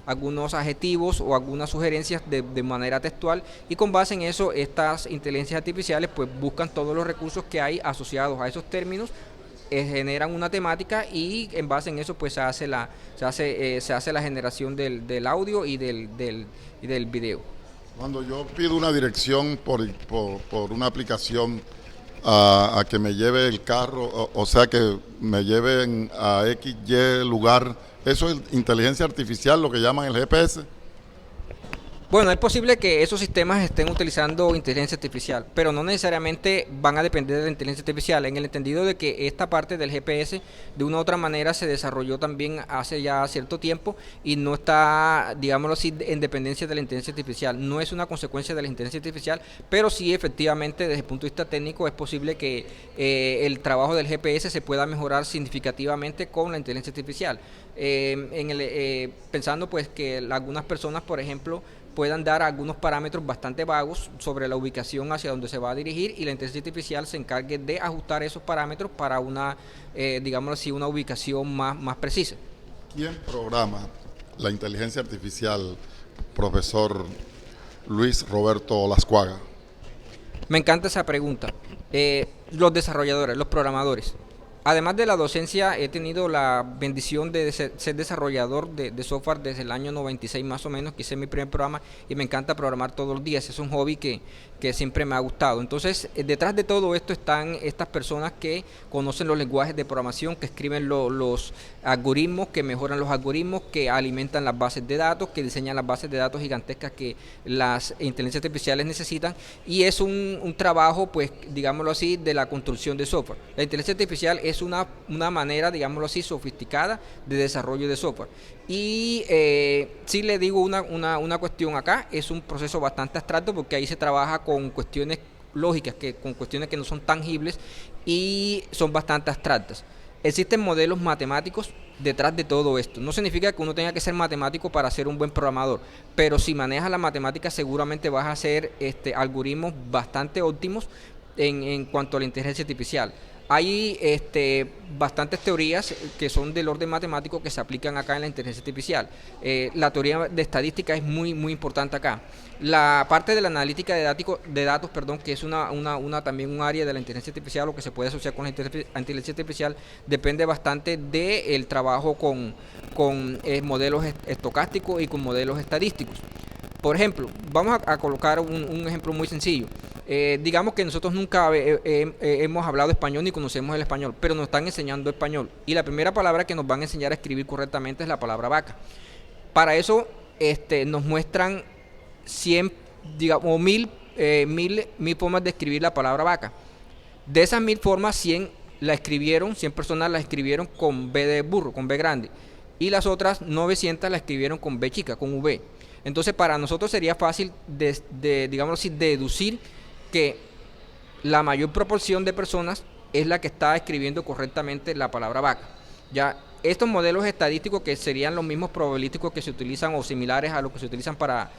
algunos adjetivos o algunas sugerencias de manera textual, y con base en eso estas inteligencias artificiales pues buscan todos los recursos que hay asociados a esos términos, generan una temática y en base en eso pues se hace la generación del audio y del video. Cuando yo pido una dirección por una aplicación a que me lleve el carro, o sea que me lleven a XY lugar, ¿eso es inteligencia artificial, lo que llaman el GPS? Bueno, es posible que esos sistemas estén utilizando inteligencia artificial, pero no necesariamente van a depender de la inteligencia artificial, en el entendido de que esta parte del GPS de una u otra manera se desarrolló también hace ya cierto tiempo y no está, digámoslo así, en dependencia de la inteligencia artificial. No es una consecuencia de la inteligencia artificial, pero sí efectivamente desde el punto de vista técnico es posible que el trabajo del GPS se pueda mejorar significativamente con la inteligencia artificial. Pensando pues que algunas personas, por ejemplo, puedan dar algunos parámetros bastante vagos sobre la ubicación hacia donde se va a dirigir y la inteligencia artificial se encargue de ajustar esos parámetros para una, digámoslo así, una ubicación más precisa. ¿Quién programa la inteligencia artificial, profesor Luis Roberto Lascuaga? Me encanta esa pregunta. Los desarrolladores, los programadores. Además de la docencia, he tenido la bendición de ser desarrollador de software desde el año 96 más o menos, que hice mi primer programa y me encanta programar todos los días. Es un hobby que siempre me ha gustado. Entonces, detrás de todo esto están estas personas que conocen los lenguajes de programación, que escriben los algoritmos, que mejoran los algoritmos, que alimentan las bases de datos, que diseñan las bases de datos gigantescas que las inteligencias artificiales necesitan, y es un trabajo, pues, digámoslo así, de la construcción de software. La inteligencia artificial es una manera, digámoslo así, sofisticada de desarrollo de software. Y si le digo una cuestión acá, es un proceso bastante abstracto porque ahí se trabaja con cuestiones lógicas, con cuestiones que no son tangibles y son bastante abstractas. Existen modelos matemáticos detrás de todo esto. No significa que uno tenga que ser matemático para ser un buen programador, pero si manejas la matemática seguramente vas a hacer algoritmos bastante óptimos en cuanto a la inteligencia artificial. Hay bastantes teorías que son del orden matemático que se aplican acá en la inteligencia artificial. La teoría de estadística es muy importante acá. La parte de la analítica de datos, que es también un área de la inteligencia artificial, o que se puede asociar con la inteligencia artificial, depende bastante del trabajo con modelos estocásticos y con modelos estadísticos. Por ejemplo, vamos a colocar un ejemplo muy sencillo. Digamos que nosotros nunca hemos hablado español ni conocemos el español, pero nos están enseñando español. Y la primera palabra que nos van a enseñar a escribir correctamente es la palabra vaca. Para eso nos muestran 100, digamos, 1000 formas de escribir la palabra vaca. De esas 1000 formas, 100 personas la escribieron con B de burro, con B grande. Y las otras 900 la escribieron con B chica, con V. Entonces, para nosotros sería fácil, digámoslo así, deducir que la mayor proporción de personas es la que está escribiendo correctamente la palabra vaca. Ya estos modelos estadísticos, que serían los mismos probabilísticos que se utilizan o similares a los que se utilizan para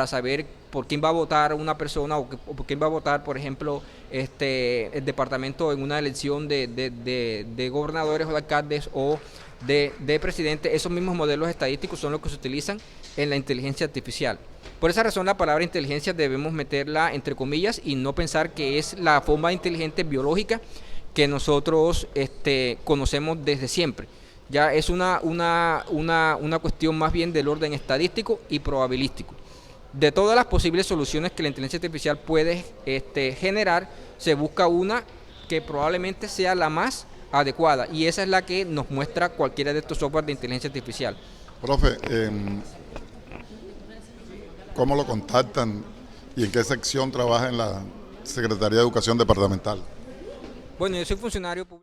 saber por quién va a votar una persona o por quién va a votar, por ejemplo, el departamento en una elección de gobernadores o de alcaldes o de presidente, esos mismos modelos estadísticos son los que se utilizan en la inteligencia artificial. Por esa razón, la palabra inteligencia debemos meterla entre comillas y no pensar que es la forma inteligente biológica que nosotros conocemos desde siempre. Ya es una cuestión más bien del orden estadístico y probabilístico. De todas las posibles soluciones que la inteligencia artificial puede generar, se busca una que probablemente sea la más adecuada, y esa es la que nos muestra cualquiera de estos software de inteligencia artificial. Profe, ¿cómo lo contactan y en qué sección trabaja en la Secretaría de Educación Departamental? Bueno, yo soy funcionario público.